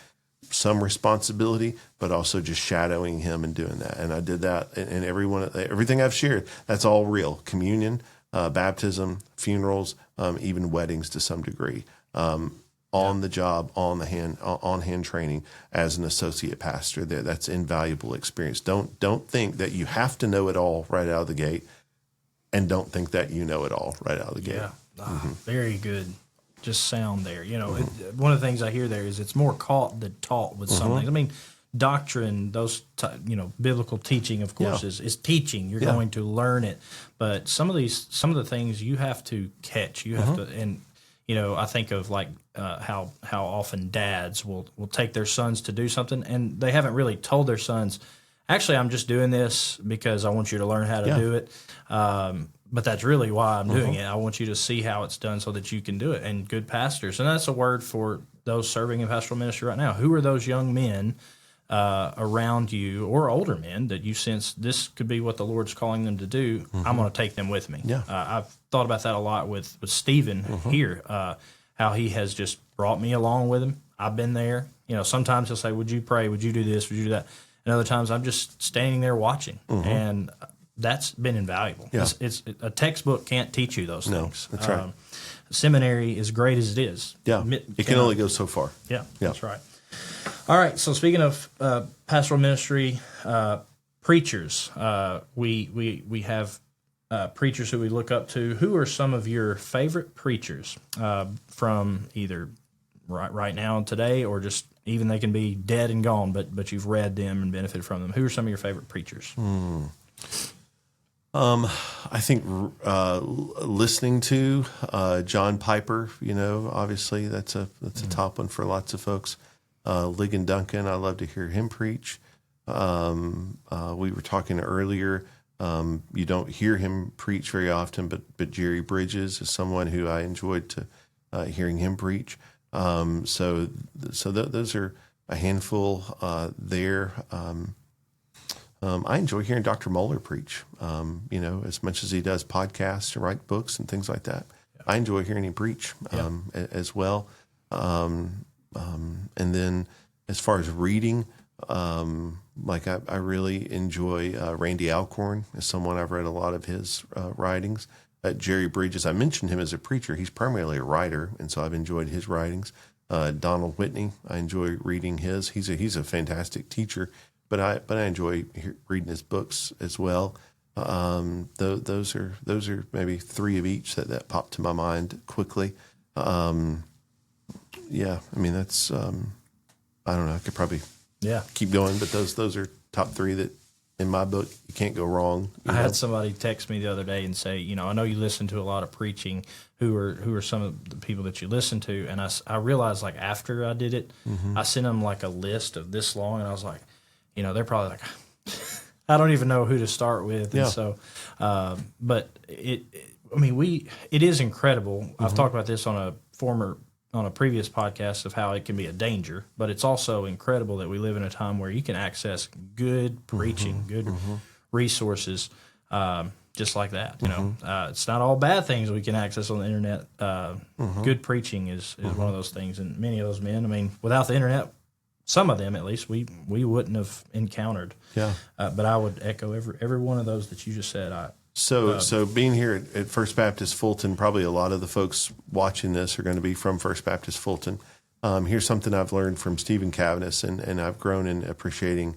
some responsibility, but also just shadowing him and doing that. And I did that. And everything I've shared, that's all real. Communion, baptism, funerals, even weddings to some degree. On the job, on hand training as an associate pastor. That's invaluable experience. Don't think that you have to know it all right out of the gate, and don't think that you know it all right out of the gate. Yeah, very good. Just sound there. One of the things I hear there is it's more caught than taught with some things. I mean, doctrine, those biblical teaching, of course, is teaching. You're going to learn it, but some of the things you have to catch. You have to, and I think of like how often dads will take their sons to do something, and they haven't really told their sons, actually, I'm just doing this because I want you to learn how to do it. But that's really why I'm doing it. I want you to see how it's done so that you can do it. And good pastors, and that's a word for those serving in pastoral ministry right now. Who are those young men around you, or older men, that you sense this could be what the Lord's calling them to do? I'm going to take them with me. Yeah. I've thought about that a lot with Stephen here, how he has just brought me along with him. I've been there. Sometimes he'll say, would you pray? Would you do this? Would you do that? And other times I'm just standing there watching. And that's been invaluable. Yeah. It's a textbook can't teach you those things. That's right. Seminary, as great as it is, it can only go so far. Yeah, that's right. All right. So speaking of pastoral ministry, preachers, we have preachers who we look up to. Who are some of your favorite preachers from either right now and today, or just even they can be dead and gone, but you've read them and benefited from them? Who are some of your favorite preachers? I think listening to John Piper, obviously that's a top one for lots of folks. Ligon Duncan, I love to hear him preach. We were talking earlier, you don't hear him preach very often, but Jerry Bridges is someone who I enjoyed hearing him preach. So those are a handful there. I enjoy hearing Dr. Moeller preach, as much as he does podcasts and write books and things like that. Yeah. I enjoy hearing him preach as well. And then as far as reading, I really enjoy Randy Alcorn as someone. I've read a lot of his writings. Jerry Bridges, I mentioned him as a preacher. He's primarily a writer, and so I've enjoyed his writings. Donald Whitney, I enjoy reading his. He's a fantastic teacher. But I enjoy reading his books as well. Those are maybe three of each that popped to my mind quickly. Yeah, I mean that's I don't know. I could probably keep going, but those are top three that in my book you can't go wrong. I had somebody text me the other day and say, I know you listen to a lot of preaching. Who are some of the people that you listen to? And I realized like after I did it, I sent them like a list of this long, and I was like, they're probably like, I don't even know who to start with. And so, but it is incredible. I've talked about this on a previous podcast of how it can be a danger, but it's also incredible that we live in a time where you can access good preaching, good resources, just like that. It's not all bad things we can access on the internet. Good preaching is one of those things, and many of those men, without the internet, some of them at least, we wouldn't have encountered. Yeah. But I would echo every one of those that you just said. So being here at First Baptist Fulton, probably a lot of the folks watching this are going to be from First Baptist Fulton. Here's something I've learned from Stephen Cavness, and I've grown in appreciating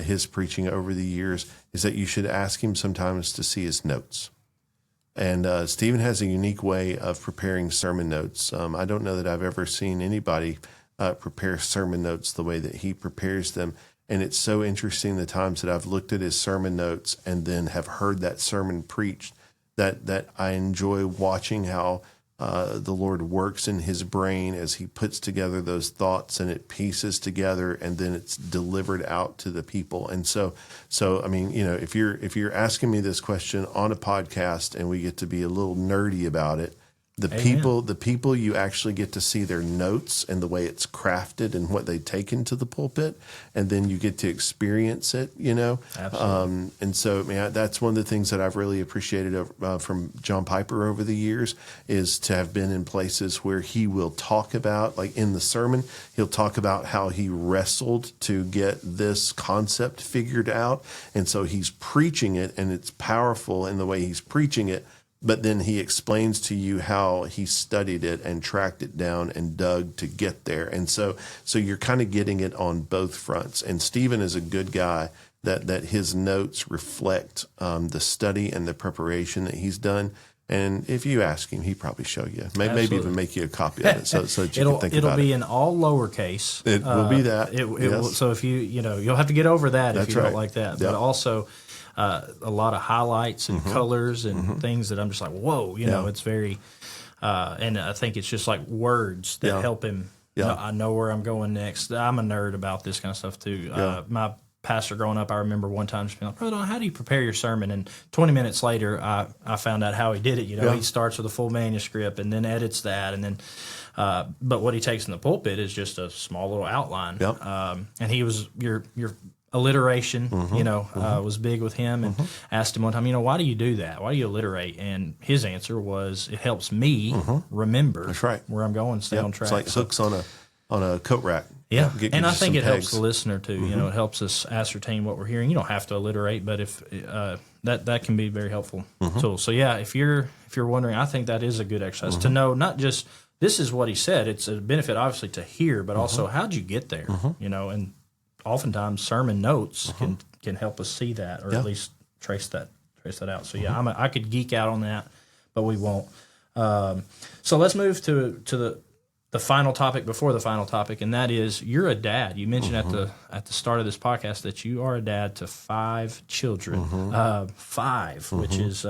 his preaching over the years, is that you should ask him sometimes to see his notes. And Stephen has a unique way of preparing sermon notes. I don't know that I've ever seen anybody prepare sermon notes the way that he prepares them. And it's so interesting the times that I've looked at his sermon notes and then have heard that sermon preached, that I enjoy watching how the Lord works in his brain as he puts together those thoughts and it pieces together, and then it's delivered out to the people. And so I mean, if you're asking me this question on a podcast and we get to be a little nerdy about it, the people you actually get to see their notes and the way it's crafted and what they take into the pulpit, and then you get to experience it, Absolutely. And so, that's one of the things that I've really appreciated from John Piper over the years, is to have been in places where he will talk about, like in the sermon, he'll talk about how he wrestled to get this concept figured out. And so he's preaching it, and it's powerful in the way he's preaching it. But then he explains to you how he studied it and tracked it down and dug to get there. And so you're kind of getting it on both fronts. And Stephen is a good guy that his notes reflect the study and the preparation that he's done. And if you ask him, he'd probably show you. Maybe even make you a copy of it so that you can think about it. It'll be in all lowercase. It will be that. It will, so if you'll have to get over that if you don't like that. Yep. But also a lot of highlights and colors and things that I'm just like, whoa, it's very, and I think it's just like words that help him. I know where I'm going next. I'm a nerd about this kind of stuff too. My pastor growing up, I remember one time just being like, Brother Don, how do you prepare your sermon? And 20 minutes later, I found out how he did it. He starts with a full manuscript and then edits that, and then, but what he takes in the pulpit is just a small little outline. And he was your alliteration, was big with him, and asked him one time, why do you do that? Why do you alliterate? And his answer was, it helps me remember where I'm going, stay on track. It's like hooks on a coat rack. Yeah, and I think it helps the listener too. It helps us ascertain what we're hearing. You don't have to alliterate, but if that can be a very helpful tool. So yeah, if you're wondering, I think that is a good exercise to know not just this is what he said. It's a benefit obviously to hear, but also how'd you get there? And oftentimes sermon notes can help us see that, or at least trace that out. So yeah, I could geek out on that, but we won't. So let's move to the final topic before the final topic, and that is you're a dad. You mentioned at the start of this podcast that you are a dad to 5 children, 5, which is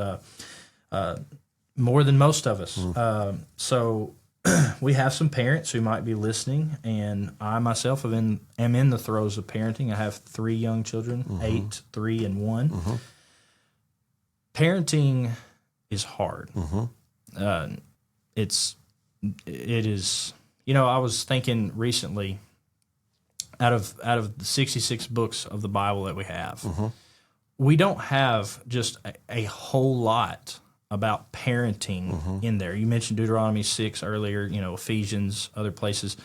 more than most of us. So we have some parents who might be listening, and I myself am in the throes of parenting. I have 3 young children, 8, 3, and 1. Parenting is hard. It is. I was thinking recently, out of the 66 books of the Bible that we have, we don't have just a whole lot about parenting in there. You mentioned Deuteronomy 6 earlier, Ephesians, other places.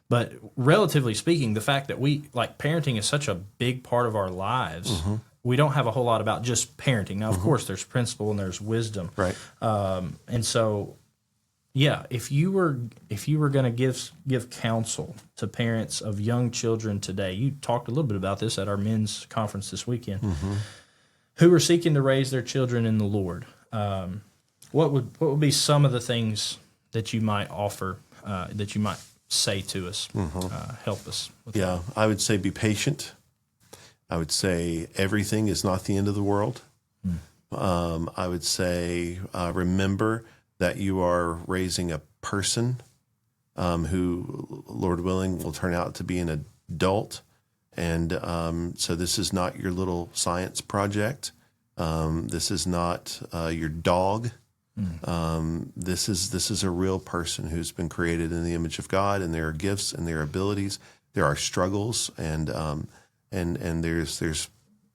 But relatively speaking, the fact that parenting is such a big part of our lives, we don't have a whole lot about just parenting. Now, of course, there's principle and there's wisdom. Right. And so, yeah, if you were going to give counsel to parents of young children today, you talked a little bit about this at our men's conference this weekend. who are seeking to raise their children in the Lord, what would be some of the things that you might offer, that you might say to us, help us with Yeah, I would say be patient. I would say everything is not the end of the world. I would say remember that you are raising a person who, Lord willing, will turn out to be an adult. And so this is not your little science project. This is not your dog. This is a real person who's been created in the image of God, and there are gifts and there are abilities. There are struggles, and there's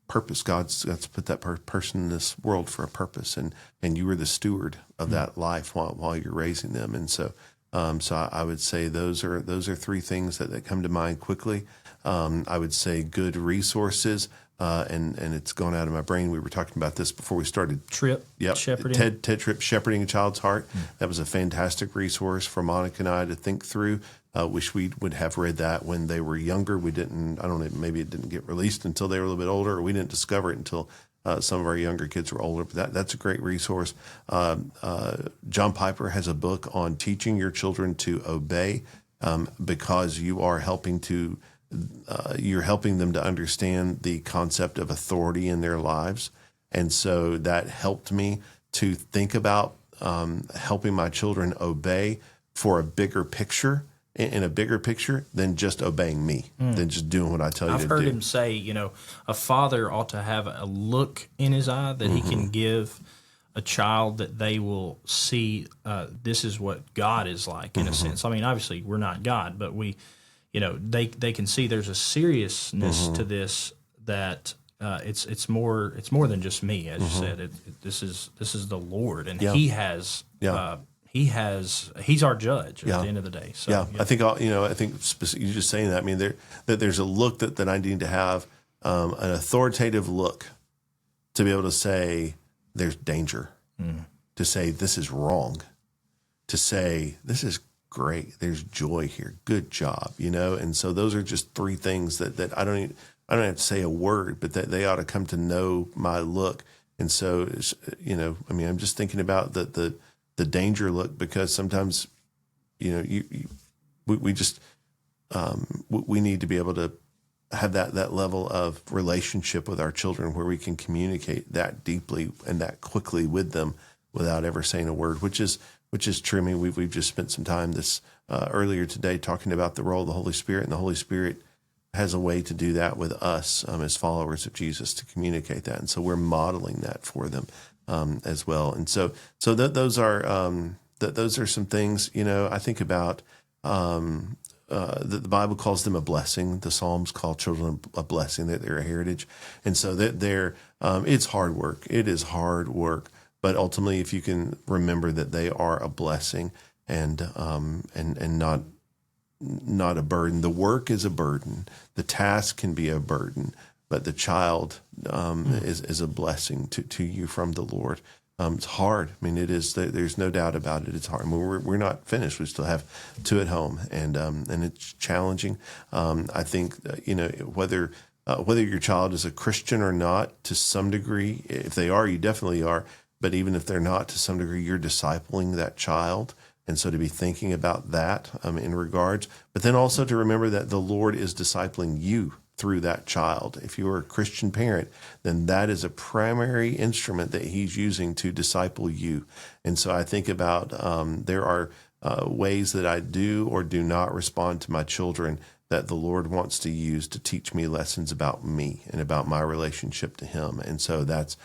purpose. God's put that person in this world for a purpose, and you are the steward of that life while you're raising them. And so I would say those are three things that come to mind quickly. I would say good resources. And it's gone out of my brain. We were talking about this before we started. Tripp, yep. Shepherding. Ted Tripp, Shepherding a Child's Heart. That was a fantastic resource for Monica and I to think through. Wish we would have read that when they were younger. We didn't. I don't know. Maybe it didn't get released until they were a little bit older, or we didn't discover it until some of our younger kids were older. But that's a great resource. John Piper has a book on teaching your children to obey, because you are helping to. You're helping them to understand the concept of authority in their lives. And so that helped me to think about helping my children obey for a bigger picture, in a bigger picture than just obeying me, than just doing what I tell you to do. I've heard him say, a father ought to have a look in his eye that he can give a child that they will see this is what God is like, in a sense. I mean, obviously, we're not God, but they can see there's a seriousness to this that it's more than just me, as you said. This is the Lord, and He has He's our judge at the end of the day. So, I think you just saying that. I mean, there's a look that I need to have, an authoritative look, to be able to say there's danger, to say this is wrong, to say this is great. There's joy here. Good job, And so those are just three things that I don't have to say a word, but that they ought to come to know my look. And so, I'm just thinking about the danger look, because sometimes, we just we need to be able to have that level of relationship with our children where we can communicate that deeply and that quickly with them without ever saying a word, which is true. I mean, we've just spent some time this earlier today talking about the role of the Holy Spirit, and the Holy Spirit has a way to do that with us as followers of Jesus, to communicate that, and so we're modeling that for them as well. And so those are some things. I think about the Bible calls them a blessing. The Psalms call children a blessing, that they're a heritage, and so that it's hard work. It is hard work. But ultimately, if you can remember that they are a blessing and not a burden. The work is a burden. The task can be a burden, but the child is a blessing to you from the Lord. It's hard. I mean, it is. There's no doubt about it. It's hard. I mean, we're not finished. We still have two at home, and it's challenging. I think whether your child is a Christian or not, to some degree, if they are, you definitely are. But even if they're not, to some degree, you're discipling that child. And so to be thinking about that in regards, but then also to remember that the Lord is discipling you through that child. If you are a Christian parent, then that is a primary instrument that He's using to disciple you. And so I think about there are ways that I do or do not respond to my children that the Lord wants to use to teach me lessons about me and about my relationship to Him. And so that's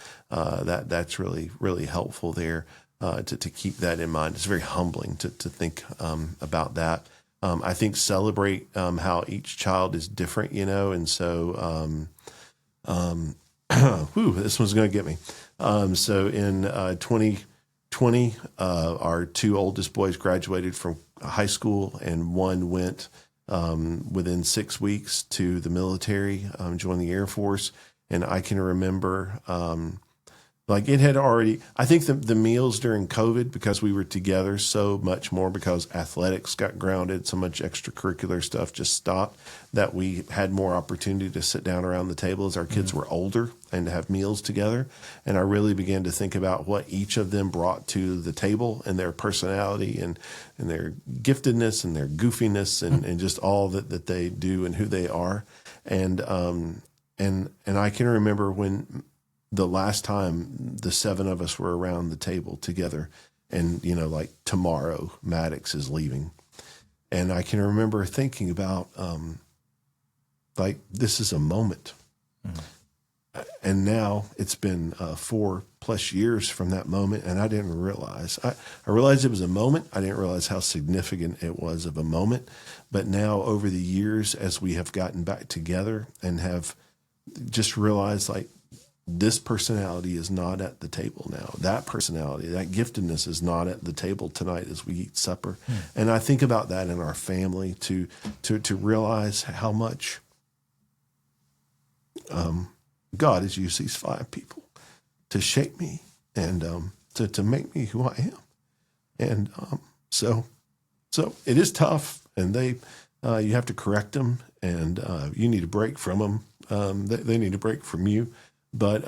really, really helpful there to keep that in mind. It's very humbling to think about that. I think celebrate how each child is different, and so this one's going to get me. So in 2020, our two oldest boys graduated from high school, and one went within 6 weeks to the military, joined the Air Force. And I can remember Like it had already, I think the meals during COVID, because we were together so much more, because athletics got grounded, so much extracurricular stuff just stopped, that we had more opportunity to sit down around the table as our kids were older and to have meals together. And I really began to think about what each of them brought to the table and their personality and their giftedness and their goofiness and just all that they do and who they are. And I can remember when the last time the seven of us were around the table together, and, like tomorrow Maddox is leaving. And I can remember thinking about, like, this is a moment. And now it's been 4+ years from that moment, and I didn't realize. I realized it was a moment. I didn't realize how significant it was of a moment. But now over the years, as we have gotten back together and have just realized, like, this personality is not at the table now. That personality, that giftedness is not at the table tonight as we eat supper. And I think about that in our family to realize how much God has used these 5 people to shape me and to make me who I am. And so it is tough, and you have to correct them, and you need a break from them. They need a break from you. But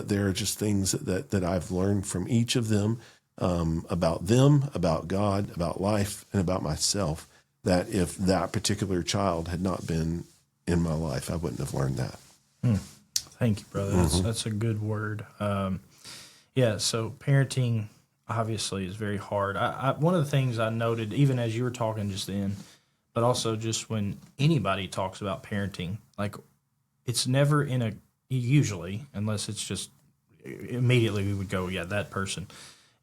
there are just things that I've learned from each of them, about God, about life, and about myself, that if that particular child had not been in my life, I wouldn't have learned that. Thank you, brother. That's a good word. So parenting obviously is very hard. One of the things I noted, even as you were talking just then, but also just when anybody talks about parenting, like, it's never usually, unless it's just immediately we would go, yeah, that person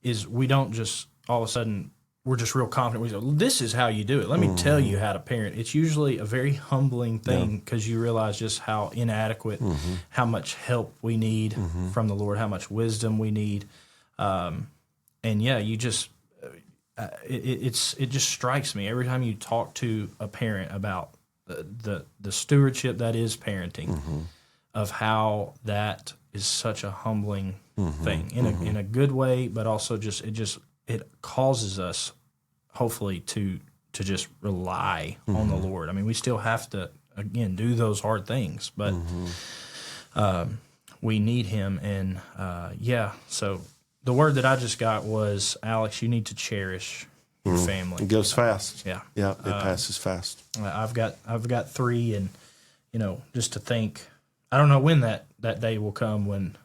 is, we don't just all of a sudden, we're just real confident. We go, this is how you do it. Let me tell you how to parent. It's usually a very humbling thing, because you realize just how inadequate, how much help we need from the Lord, how much wisdom we need. You just, it just strikes me every time you talk to a parent about the stewardship that is parenting, of how that is such a humbling thing in a good way, but also it causes us hopefully to just rely on the Lord. I mean, we still have to, again, do those hard things, but we need Him. And so the word that I just got was, Alex, you need to cherish your family. It goes fast. Yeah, it passes fast. I've got 3, and just to think, I don't know when that day will come. When,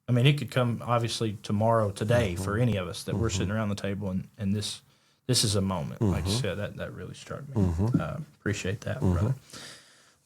I mean, it could come obviously tomorrow, today, for any of us that we're sitting around the table, and this is a moment. Like you said, that really struck me. Appreciate that, brother.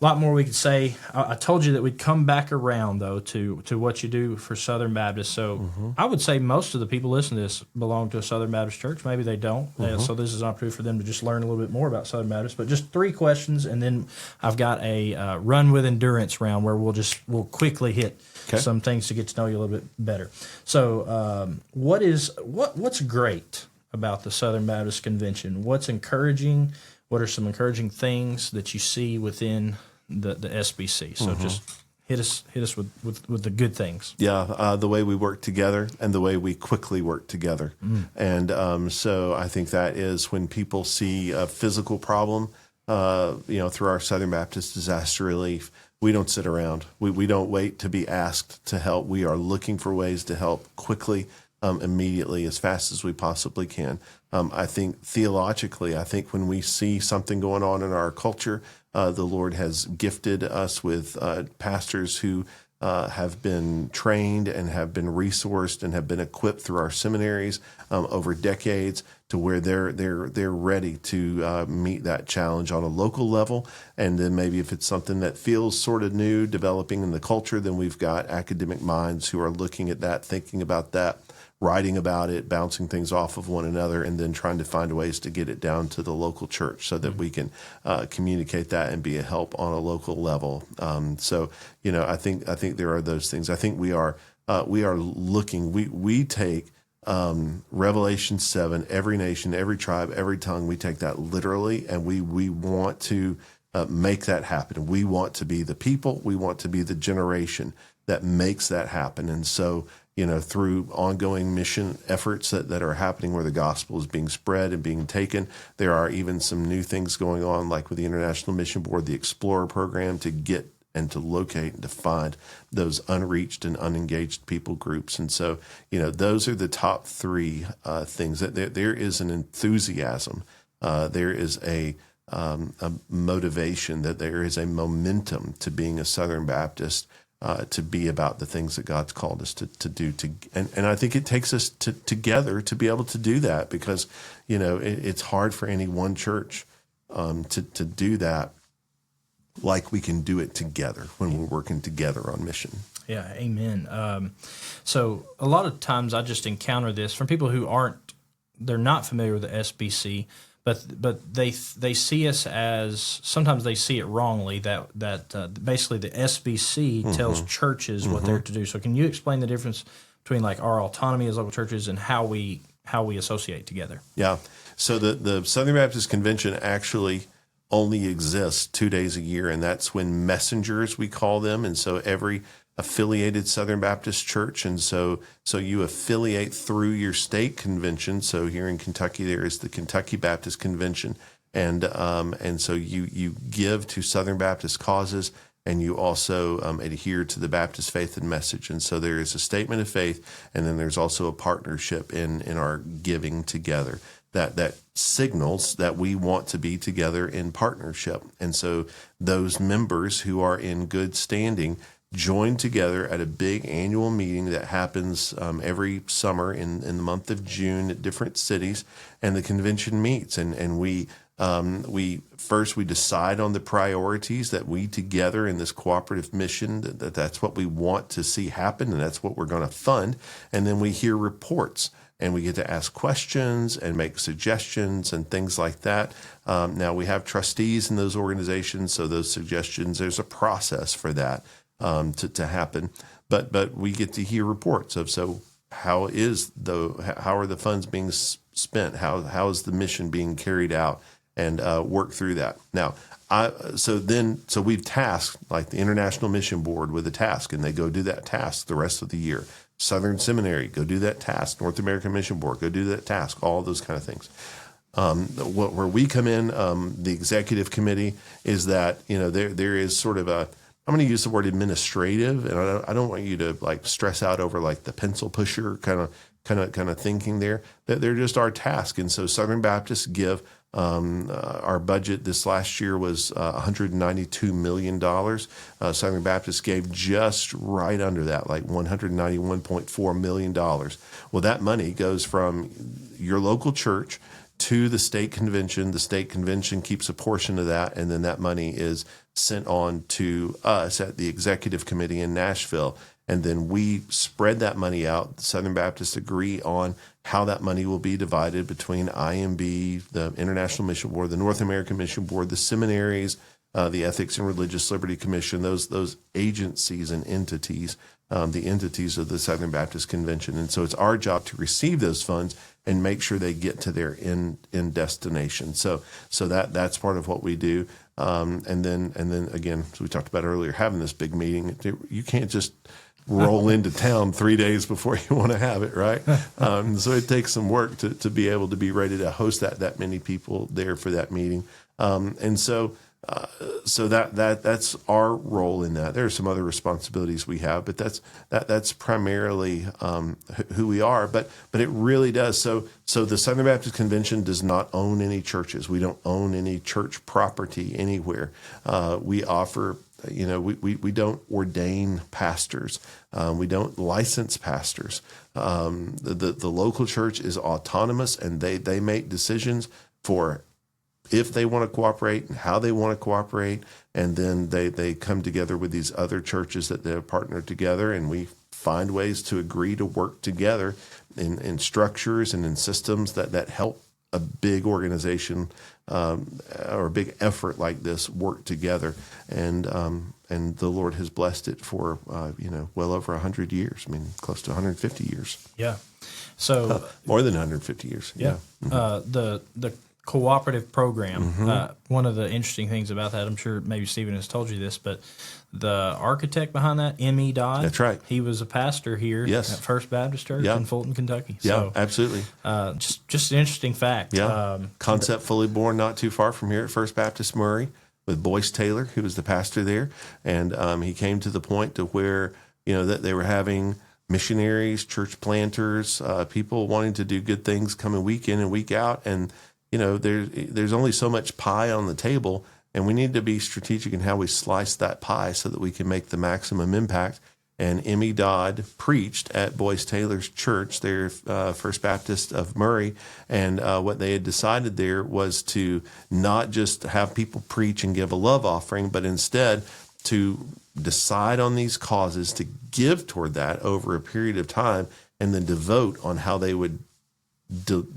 A lot more we could say. I told you that we'd come back around, though, to what you do for Southern Baptist. So I would say most of the people listening to this belong to a Southern Baptist church. Maybe they don't. So this is an opportunity for them to just learn a little bit more about Southern Baptist. But just 3 questions, and then I've got a run with endurance round where we'll quickly hit some things to get to know you a little bit better. So what's great about the Southern Baptist Convention? What's encouraging? What are some encouraging things that you see within the SBC? So just hit us with the good things. Yeah, the way we work together and the way we quickly work together. And so I think that is when people see a physical problem, through our Southern Baptist Disaster Relief, we don't sit around. We don't wait to be asked to help. We are looking for ways to help quickly, immediately, as fast as we possibly can. I think theologically, when we see something going on in our culture, the Lord has gifted us with pastors who have been trained and have been resourced and have been equipped through our seminaries over decades, to where they're ready to meet that challenge on a local level. And then maybe if it's something that feels sort of new, developing in the culture, then we've got academic minds who are looking at that, thinking about that, writing about it, bouncing things off of one another, and then trying to find ways to get it down to the local church so that we can communicate that and be a help on a local level. I think there are those things. I think we are looking. We take Revelation 7, every nation, every tribe, every tongue. We take that literally, and we want to make that happen. We want to be the people. We want to be the generation that makes that happen. And so, through ongoing mission efforts that are happening where the gospel is being spread and being taken, there are even some new things going on, like with the International Mission Board, the Explorer program, to get and to locate and to find those unreached and unengaged people groups. And so, those are the top three things. That there is an enthusiasm, there is a motivation, that there is a momentum to being a Southern Baptist, to be about the things that God's called us to do. And I think it takes us together to be able to do that, because, it's hard for any one church to do that like we can do it together when we're working together on mission. Yeah, amen. So a lot of times I just encounter this from people who they're not familiar with the SBC, but they see us as, sometimes they see it wrongly, that basically the SBC tells churches what they're to do. So can you explain the difference between like our autonomy as local churches and how we associate together? Yeah. So the Southern Baptist Convention actually only exists 2 days a year, and that's when messengers, we call them. And so every affiliated Southern Baptist church, and so you affiliate through your state convention. So here in Kentucky, there is the Kentucky Baptist Convention, and so you give to Southern Baptist causes, and you also adhere to the Baptist faith and message. And so there is a statement of faith, and then there's also a partnership in our giving together that signals that we want to be together in partnership. And so those members who are in good standing join together at a big annual meeting that happens every summer in the month of June at different cities, and the convention meets, and we decide on the priorities that we together in this cooperative mission, that's what we want to see happen, and that's what we're going to fund. And then we hear reports, and we get to ask questions and make suggestions and things like that. Now we have trustees in those organizations, so those suggestions, there's a process for that to happen. But we get to hear reports of, so how are the funds being spent? How is the mission being carried out? And work through that. Now, so we've tasked, like the International Mission Board, with a task, and they go do that task the rest of the year. Southern Seminary, go do that task. North American Mission Board, go do that task. All those kind of things. Where we come in, the executive committee, is that there is sort of a, I'm going to use the word administrative, and I don't want you to like stress out over like the pencil pusher kind of thinking there. That they're just our task. And so Southern Baptists give. Our budget this last year was $192 million. Southern Baptist gave just right under that, like $191.4 million. Well, that money goes from your local church to the state convention. The state convention keeps a portion of that, and then that money is sent on to us at the executive committee in Nashville. And then we spread that money out. The Southern Baptists agree on how that money will be divided between IMB, the International Mission Board, the North American Mission Board, the seminaries, the Ethics and Religious Liberty Commission, those agencies and entities, the entities of the Southern Baptist Convention. And so it's our job to receive those funds and make sure they get to their end destination. So that's part of what we do. And then again, as we talked about earlier, having this big meeting, you can't just roll into town 3 days before you want to have it, right? So it takes some work to be able to be ready to host that many people there for that meeting. And so that's our role in that. There are some other responsibilities we have, but that's primarily who we are. But it really does. So the Southern Baptist Convention does not own any churches. We don't own any church property anywhere. We offer. We don't ordain pastors. We don't license pastors. The local church is autonomous, and they make decisions for if they want to cooperate and how they want to cooperate. And then they come together with these other churches that they've partnered together, and we find ways to agree to work together in structures and in systems that help a big organization or a big effort like this work together, and the Lord has blessed it for well over 100 years. I mean, close to 150 years. Yeah, so more than 150 years. Yeah. The cooperative program. One of the interesting things about that, I'm sure maybe Stephen has told you this, but the architect behind that, M.E. Dodd. That's right. He was a pastor here at First Baptist Church in Fulton, Kentucky. Yeah, absolutely. Just an interesting fact. Yeah. Concept fully born not too far from here at First Baptist Murray with Boyce Taylor, who was the pastor there. And he came to the point to where, that they were having missionaries, church planters, people wanting to do good things coming week in and week out. And, there's only so much pie on the table, and we need to be strategic in how we slice that pie so that we can make the maximum impact. And M.E. Dodd preached at Boyce Taylor's church there, First Baptist of Murray. And what they had decided there was to not just have people preach and give a love offering, but instead to decide on these causes, to give toward that over a period of time, and then to vote on how they would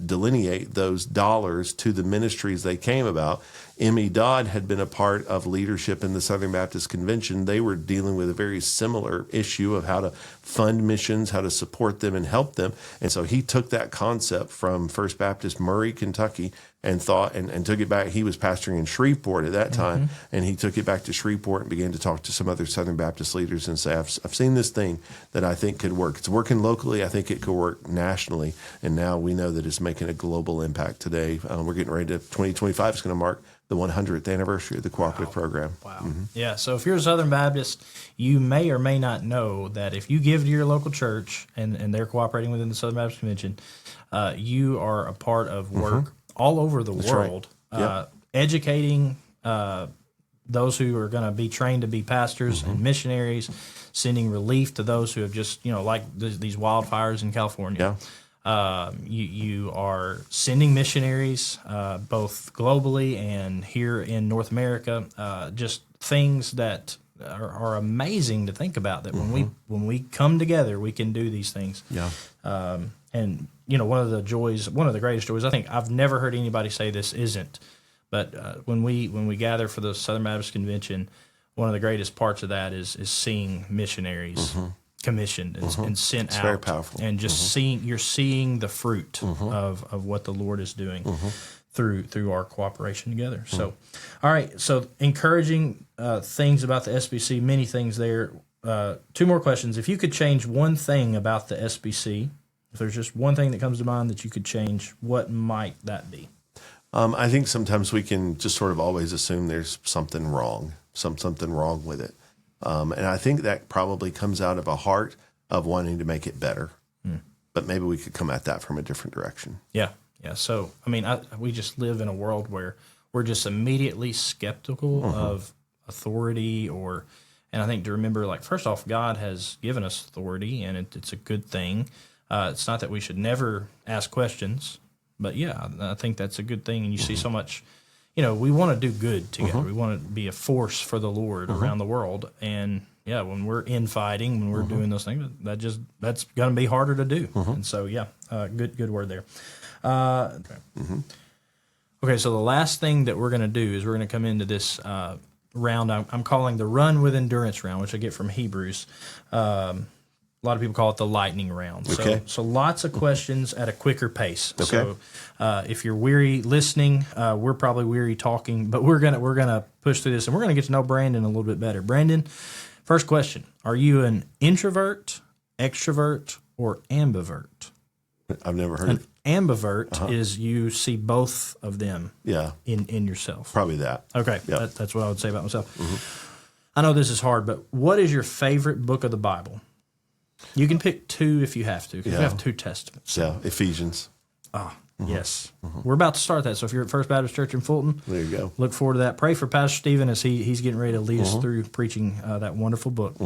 delineate those dollars to the ministries they came about. M.E. Dodd had been a part of leadership in the Southern Baptist Convention. They were dealing with a very similar issue of how to fund missions, how to support them and help them. And so he took that concept from First Baptist Murray, Kentucky, and thought and took it back. He was pastoring in Shreveport at that time, and he took it back to Shreveport and began to talk to some other Southern Baptist leaders and say, I've seen this thing that I think could work. It's working locally. I think it could work nationally. And now we know that it's making a global impact today. We're getting ready to, 2025 is going to mark the 100th anniversary of the cooperative program. Wow. Yeah. So if you're a Southern Baptist, you may or may not know that if you give to your local church and they're cooperating within the Southern Baptist Convention, you are a part of work all over the world, educating those who are going to be trained to be pastors and missionaries, sending relief to those who have just, like these wildfires in California. You are sending missionaries both globally and here in North America. Just things that are amazing to think about. That when we come together, we can do these things. Yeah. And one of the greatest joys. I think I've never heard anybody say this isn't, but when we gather for the Southern Baptist Convention, one of the greatest parts of that is seeing missionaries commissioned and sent out. Very powerful. And just seeing the fruit of what the Lord is doing through our cooperation together. So, all right. So encouraging things about the SBC, many things there. Two more questions. If you could change one thing about the SBC, if there's just one thing that comes to mind that you could change, what might that be? I think sometimes we can just sort of always assume there's something wrong, something wrong with it. And I think that probably comes out of a heart of wanting to make it better. But maybe we could come at that from a different direction. Yeah. Yeah. So, we just live in a world where we're just immediately skeptical of authority and I think to remember, first off, God has given us authority and it's a good thing. It's not that we should never ask questions, but yeah, I think that's a good thing. And you see so much, we want to do good together. We want to be a force for the Lord around the world. And yeah, when we're infighting, when we're doing those things, that's going to be harder to do. And so, yeah, good word there. Okay, so the last thing that we're going to do is we're going to come into this round I'm calling the Run with Endurance round, which I get from Hebrews. A lot of people call it the lightning round. Okay. So lots of questions at a quicker pace. Okay. So if you're weary listening, we're probably weary talking, but we're gonna push through this, and we're gonna get to know Brandon a little bit better. Brandon, first question: are you an introvert, extrovert, or ambivert? I've never heard. An ambivert is you see both of them. Yeah. In yourself. Probably that. Okay. Yep. That's what I would say about myself. I know this is hard, but what is your favorite book of the Bible? You can pick two if you have to, because we have two testaments. Yeah, Ephesians. Yes. We're about to start that. So if you're at First Baptist Church in Fulton, there you go. Look forward to that. Pray for Pastor Stephen as he's getting ready to lead us through preaching that wonderful book.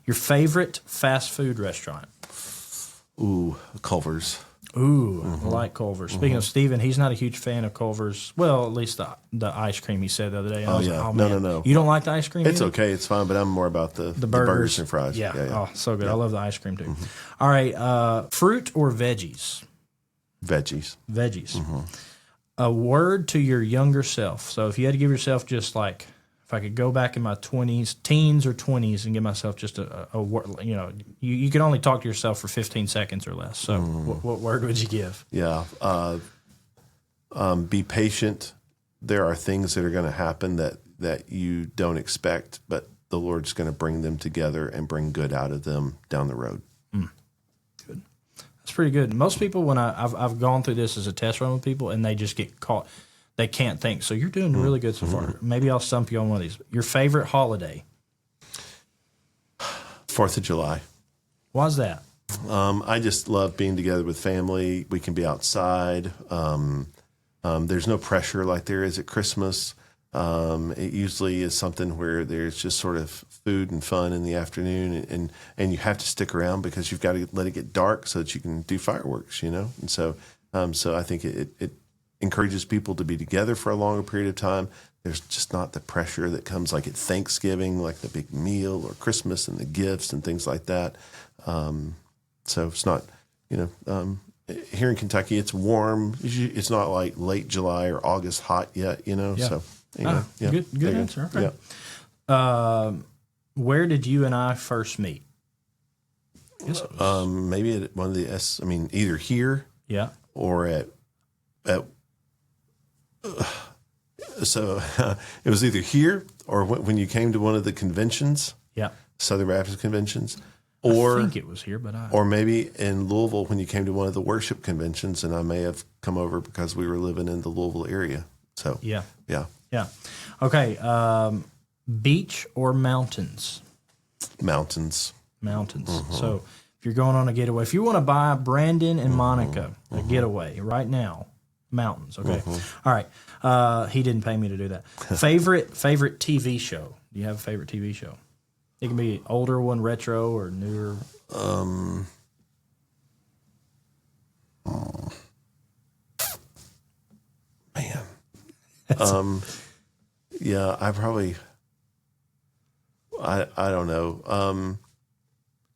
Your favorite fast food restaurant? Ooh, Culver's. Ooh, I like Culver's. Speaking of Stephen, he's not a huge fan of Culver's. Well, at least the ice cream, he said the other day. No. You don't like the ice cream? It's okay. It's fine, but I'm more about the burgers and fries. Yeah. Oh, so good. Yeah. I love the ice cream, too. All right. Fruit or veggies? Veggies. A word to your younger self. So if you had to give yourself just if I could go back in my teens or 20s, and give myself just a word, you can only talk to yourself for 15 seconds or less. So what word would you give? Yeah. Be patient. There are things that are going to happen that you don't expect, but the Lord's going to bring them together and bring good out of them down the road. Good. That's pretty good. Most people, when I've gone through this as a test run with people, and they just get caught, they can't think. So you're doing really good so far. Maybe I'll stump you on one of these. Your favorite holiday? 4th of July. Why's that? I just love being together with family. We can be outside. There's no pressure like there is at Christmas. It usually is something where there's just sort of food and fun in the afternoon, and you have to stick around because you've got to let it get dark so that you can do fireworks, And so I think it encourages people to be together for a longer period of time. There's just not the pressure that comes like at Thanksgiving, like the big meal, or Christmas and the gifts and things like that. So it's not, here in Kentucky, it's warm. It's not like late July or August hot yet, Yeah. So anyway, Good answer. Okay. Yeah. Where did you and I first meet? I guess it was, maybe at one of the either here yeah. or at so it was either here or when you came to one of the conventions, Yeah. Southern Baptist conventions, I or think it was here, but or maybe in Louisville when you came to one of the worship conventions, and I may have come over because we were living in the Louisville area. So yeah. yeah. Okay. Beach or mountains? Mountains. Mountains. So if you're going on a getaway, if you want to buy Brandon and Monica a getaway right now, mountains. Okay. All right. He didn't pay me to do that. Favorite TV show? Do you have a favorite TV show? It can be older one, retro, or newer. Man. Yeah, I probably. I don't know.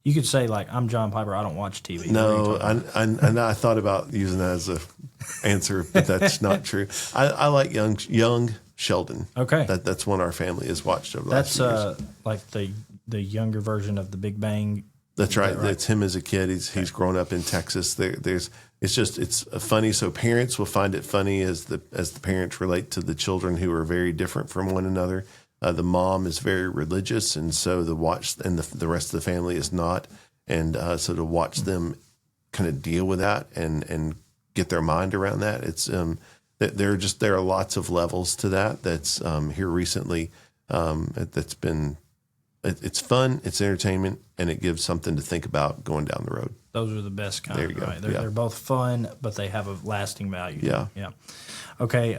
You could say like, I'm John Piper. I don't watch TV. No, I thought about using that as a answer, but that's not true. I like young Sheldon. Okay. That's one our family has watched over the last few years. Like the younger version of The Big Bang. That's right. That's him as a kid. He's grown up in Texas. It's funny. So parents will find it funny as the parents relate to the children who are very different from one another. The mom is very religious, and so the rest of the family is not. And so to watch them kind of deal with that and get their mind around that, it's there are lots of levels to that. That's here recently. It's fun, it's entertainment, and it gives something to think about going down the road. Those are the best kind. There you go. Right? They're both fun, but they have a lasting value. Yeah. Okay.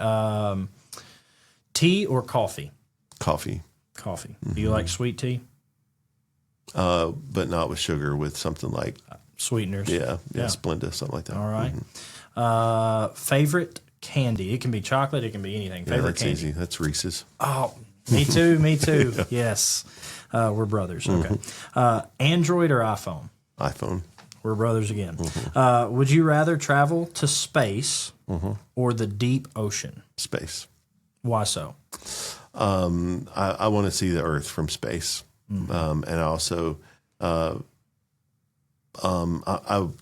Tea or coffee? Coffee. Do you like sweet tea? But not with sugar, with something like Sweeteners. yeah, Splenda, something like that. All right. Favorite candy? It can be chocolate. It can be anything. Favorite that's candy? easy. That's Reese's. Oh, me too. Yeah. Yes. We're brothers. Okay. Android or iPhone? iPhone. We're brothers again. Would you rather travel to space or the deep ocean? Space. Why so? I want to see the Earth from space, and I also, I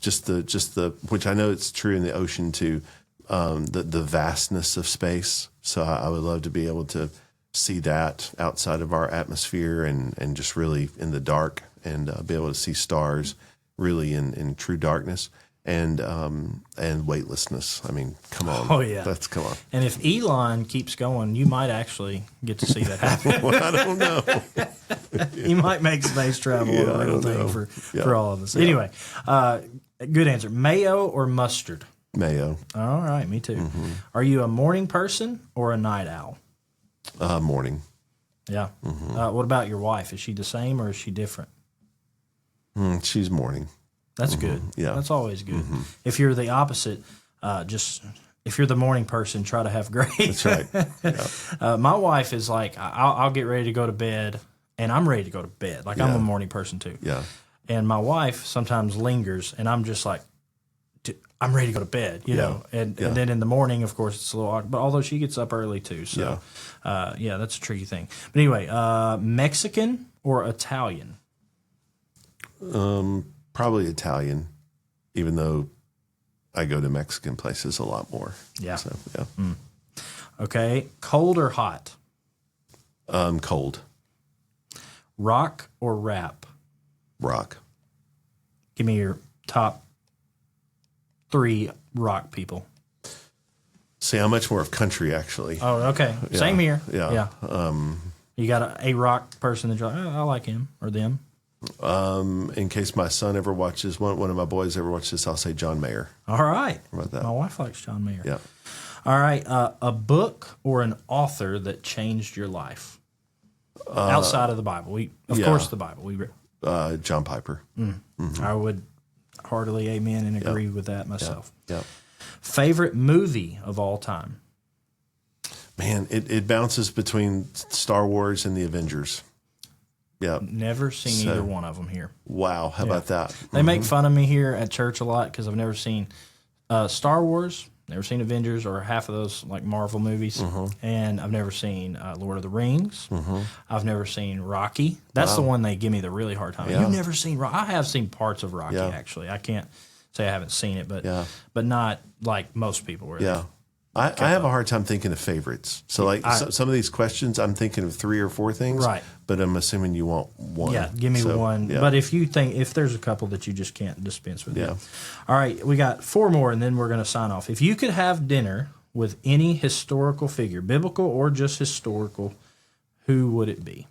just the which I know it's true in the ocean too, the vastness of space. So I would love to be able to see that outside of our atmosphere and just really in the dark and be able to see stars really in true darkness. And weightlessness. I mean, come on. Oh, yeah. Come on. And if Elon keeps going, you might actually get to see that happen. Well, I don't know. He might make space travel a real thing for all of us. Anyway, good answer. Mayo or mustard? Mayo. All right, me too. Are you a morning person or a night owl? Morning. Yeah. What about your wife? Is she the same or is she different? She's morning. That's good. Yeah. That's always good. If you're the opposite, if you're the morning person, try to have grace. That's right. Yeah. My wife is like, I'll get ready to go to bed, and I'm ready to go to bed. Like, I'm a morning person too. Yeah. And my wife sometimes lingers, and I'm just like, I'm ready to go to bed, you know. And then in the morning, of course, it's a little awkward. But although she gets up early too, so that's a tricky thing. But anyway, Mexican or Italian? Probably Italian, even though I go to Mexican places a lot more. Yeah. So yeah. Okay. Cold or hot? Cold. Rock or rap? Rock. Give me your top 3 rock people. See, I'm much more of country, actually. Oh, okay. Same here. Yeah. You got a rock person that you're like, oh, I like him or them. In case my son ever watches, one of my boys ever watches this, I'll say John Mayer. All right. How about that? My wife likes John Mayer. Yeah. All right. A book or an author that changed your life outside of the Bible. Of course, the Bible. John Piper. I would heartily amen and agree with that myself. Yeah. Favorite movie of all time? Man, it bounces between Star Wars and the Avengers. Yeah. Never seen either one of them here. Wow. How about that? They make fun of me here at church a lot because I've never seen Star Wars, never seen Avengers or half of those like Marvel movies, and I've never seen Lord of the Rings. I've never seen Rocky. That's the one they give me the really hard time. Yeah. You've never seen Rocky? I have seen parts of Rocky actually. I can't say I haven't seen it, but not like most people. Were Yeah. I have a hard time thinking of favorites. So like some of these questions, I'm thinking of 3 or 4 things. Right. But I'm assuming you want one. Yeah, give me one. Yeah. But if there's a couple that you just can't dispense with. Yeah. All right, we got 4 more, and then we're going to sign off. If you could have dinner with any historical figure, biblical or just historical, who would it be?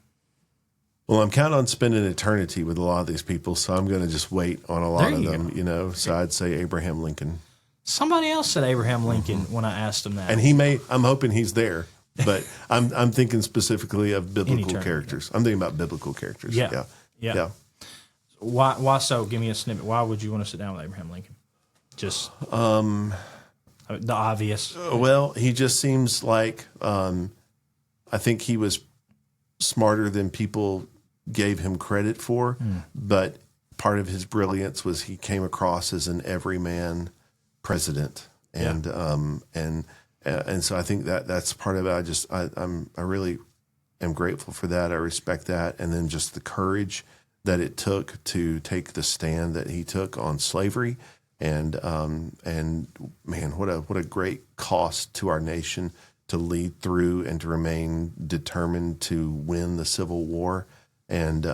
Well, I'm counting on spending eternity with a lot of these people, so I'm going to just wait on a lot of them, So I'd say Abraham Lincoln. Somebody else said Abraham Lincoln when I asked him that. And I'm hoping he's there, but I'm thinking specifically of biblical characters. I'm thinking about biblical characters. Yeah. Why so? Give me a snippet. Why would you want to sit down with Abraham Lincoln? Just the obvious. Well, he just seems like I think he was smarter than people gave him credit for, but part of his brilliance was he came across as an everyman president, and so I think that's part of it. I really am grateful for that. I respect that, and then just the courage that it took to take the stand that he took on slavery, and man, what a great cost to our nation to lead through and to remain determined to win the Civil War, and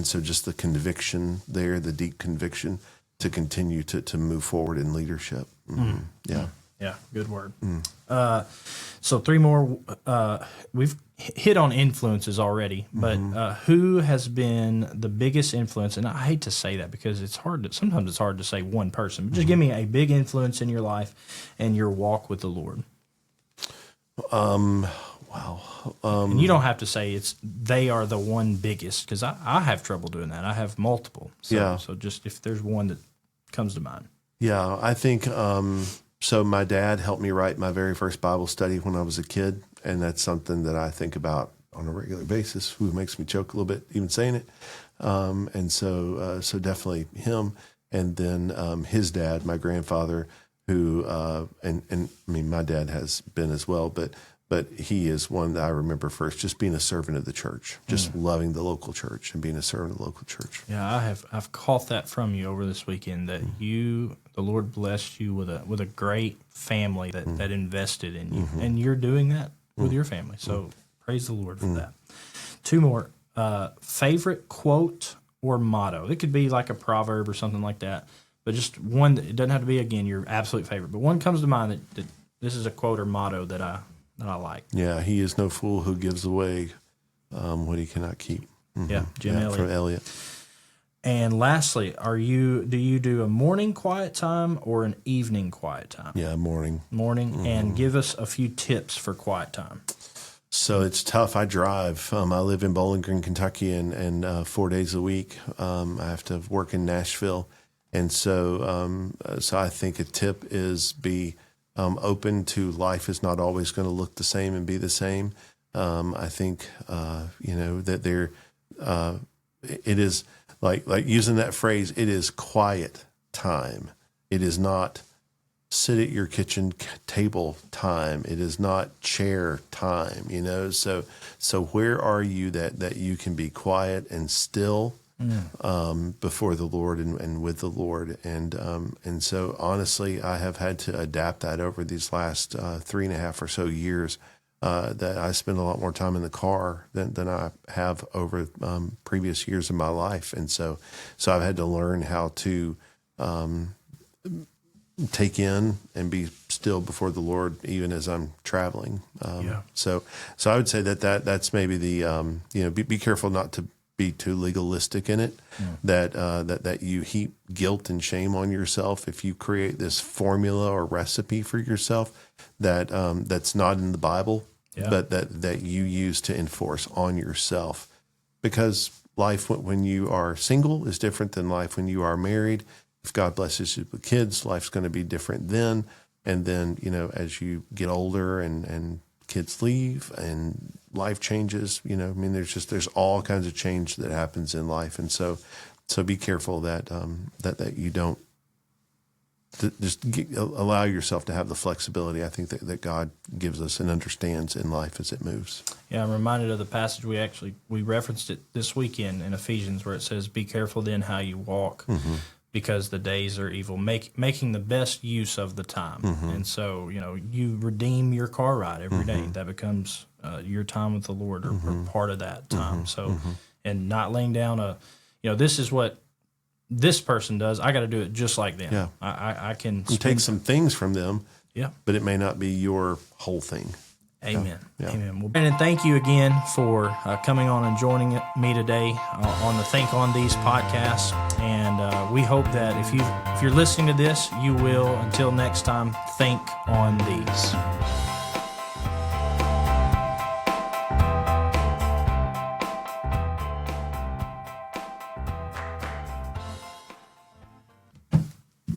so just the conviction there, the deep conviction to continue to move forward in leadership. Yeah, good word. So 3 more. We've hit on influences already, but who has been the biggest influence? And I hate to say that because sometimes it's hard to say one person, but just give me a big influence in your life and your walk with the Lord. Wow. And you don't have to say they are the one biggest, because I have trouble doing that. I have multiple. So just if there's one that comes to mind. Yeah, I think so. My dad helped me write my very first Bible study when I was a kid, and that's something that I think about on a regular basis. Who makes me choke a little bit even saying it. And so definitely him, and then his dad, my grandfather, who and I mean my dad has been as well, but he is one that I remember first, just being a servant of the church, just loving the local church and being a servant of the local church. Yeah, I've caught that from you over this weekend, that the Lord blessed you with a great family that invested in you, and you're doing that with your family. So praise the Lord for that. 2 more. Favorite quote or motto. It could be like a proverb or something like that, but just one that it doesn't have to be, again, your absolute favorite, but one comes to mind that this is a quote or motto that I like. Yeah, he is no fool who gives away what he cannot keep. Yeah, Jim Elliott. From Elliott. And lastly, do you do a morning quiet time or an evening quiet time? Yeah, morning. And give us a few tips for quiet time. So it's tough. I drive. I live in Bowling Green, Kentucky, and 4 days a week I have to work in Nashville, and so I think a tip is be open to life is not always going to look the same and be the same. I think that it is like using that phrase. It is quiet time. It is not sit at your kitchen table time. It is not chair time. So where are you that you can be quiet and still before the Lord and with the Lord. And so honestly, I have had to adapt that over these last 3.5 or so years, that I spend a lot more time in the car than I have over previous years of my life. And so I've had to learn how to take in and be still before the Lord, even as I'm traveling. So I would say that's maybe the, be careful not to be too legalistic in it, that you heap guilt and shame on yourself if you create this formula or recipe for yourself that's not in the Bible, but that you use to enforce on yourself. Because life when you are single is different than life when you are married. If God blesses you with kids, life's going to be different then. And then, as you get older and kids leave and life changes, there's all kinds of change that happens in life. And so be careful that you don't allow yourself to have the flexibility I think that God gives us and understands in life as it moves. Yeah, I'm reminded of the passage we referenced it this weekend in Ephesians, where it says, "Be careful then how you walk, because the days are evil," making the best use of the time. And so, you redeem your car ride every day. That becomes your time with the Lord, or part of that time. So, and not laying down this is what this person does, I got to do it just like them. Yeah. I can take some things from them, yeah, but it may not be your whole thing. Amen. Yeah. Amen. Well, Brandon, thank you again for coming on and joining me today on the Think on These podcast. And we hope that if you're listening to this, you will, until next time, think on these.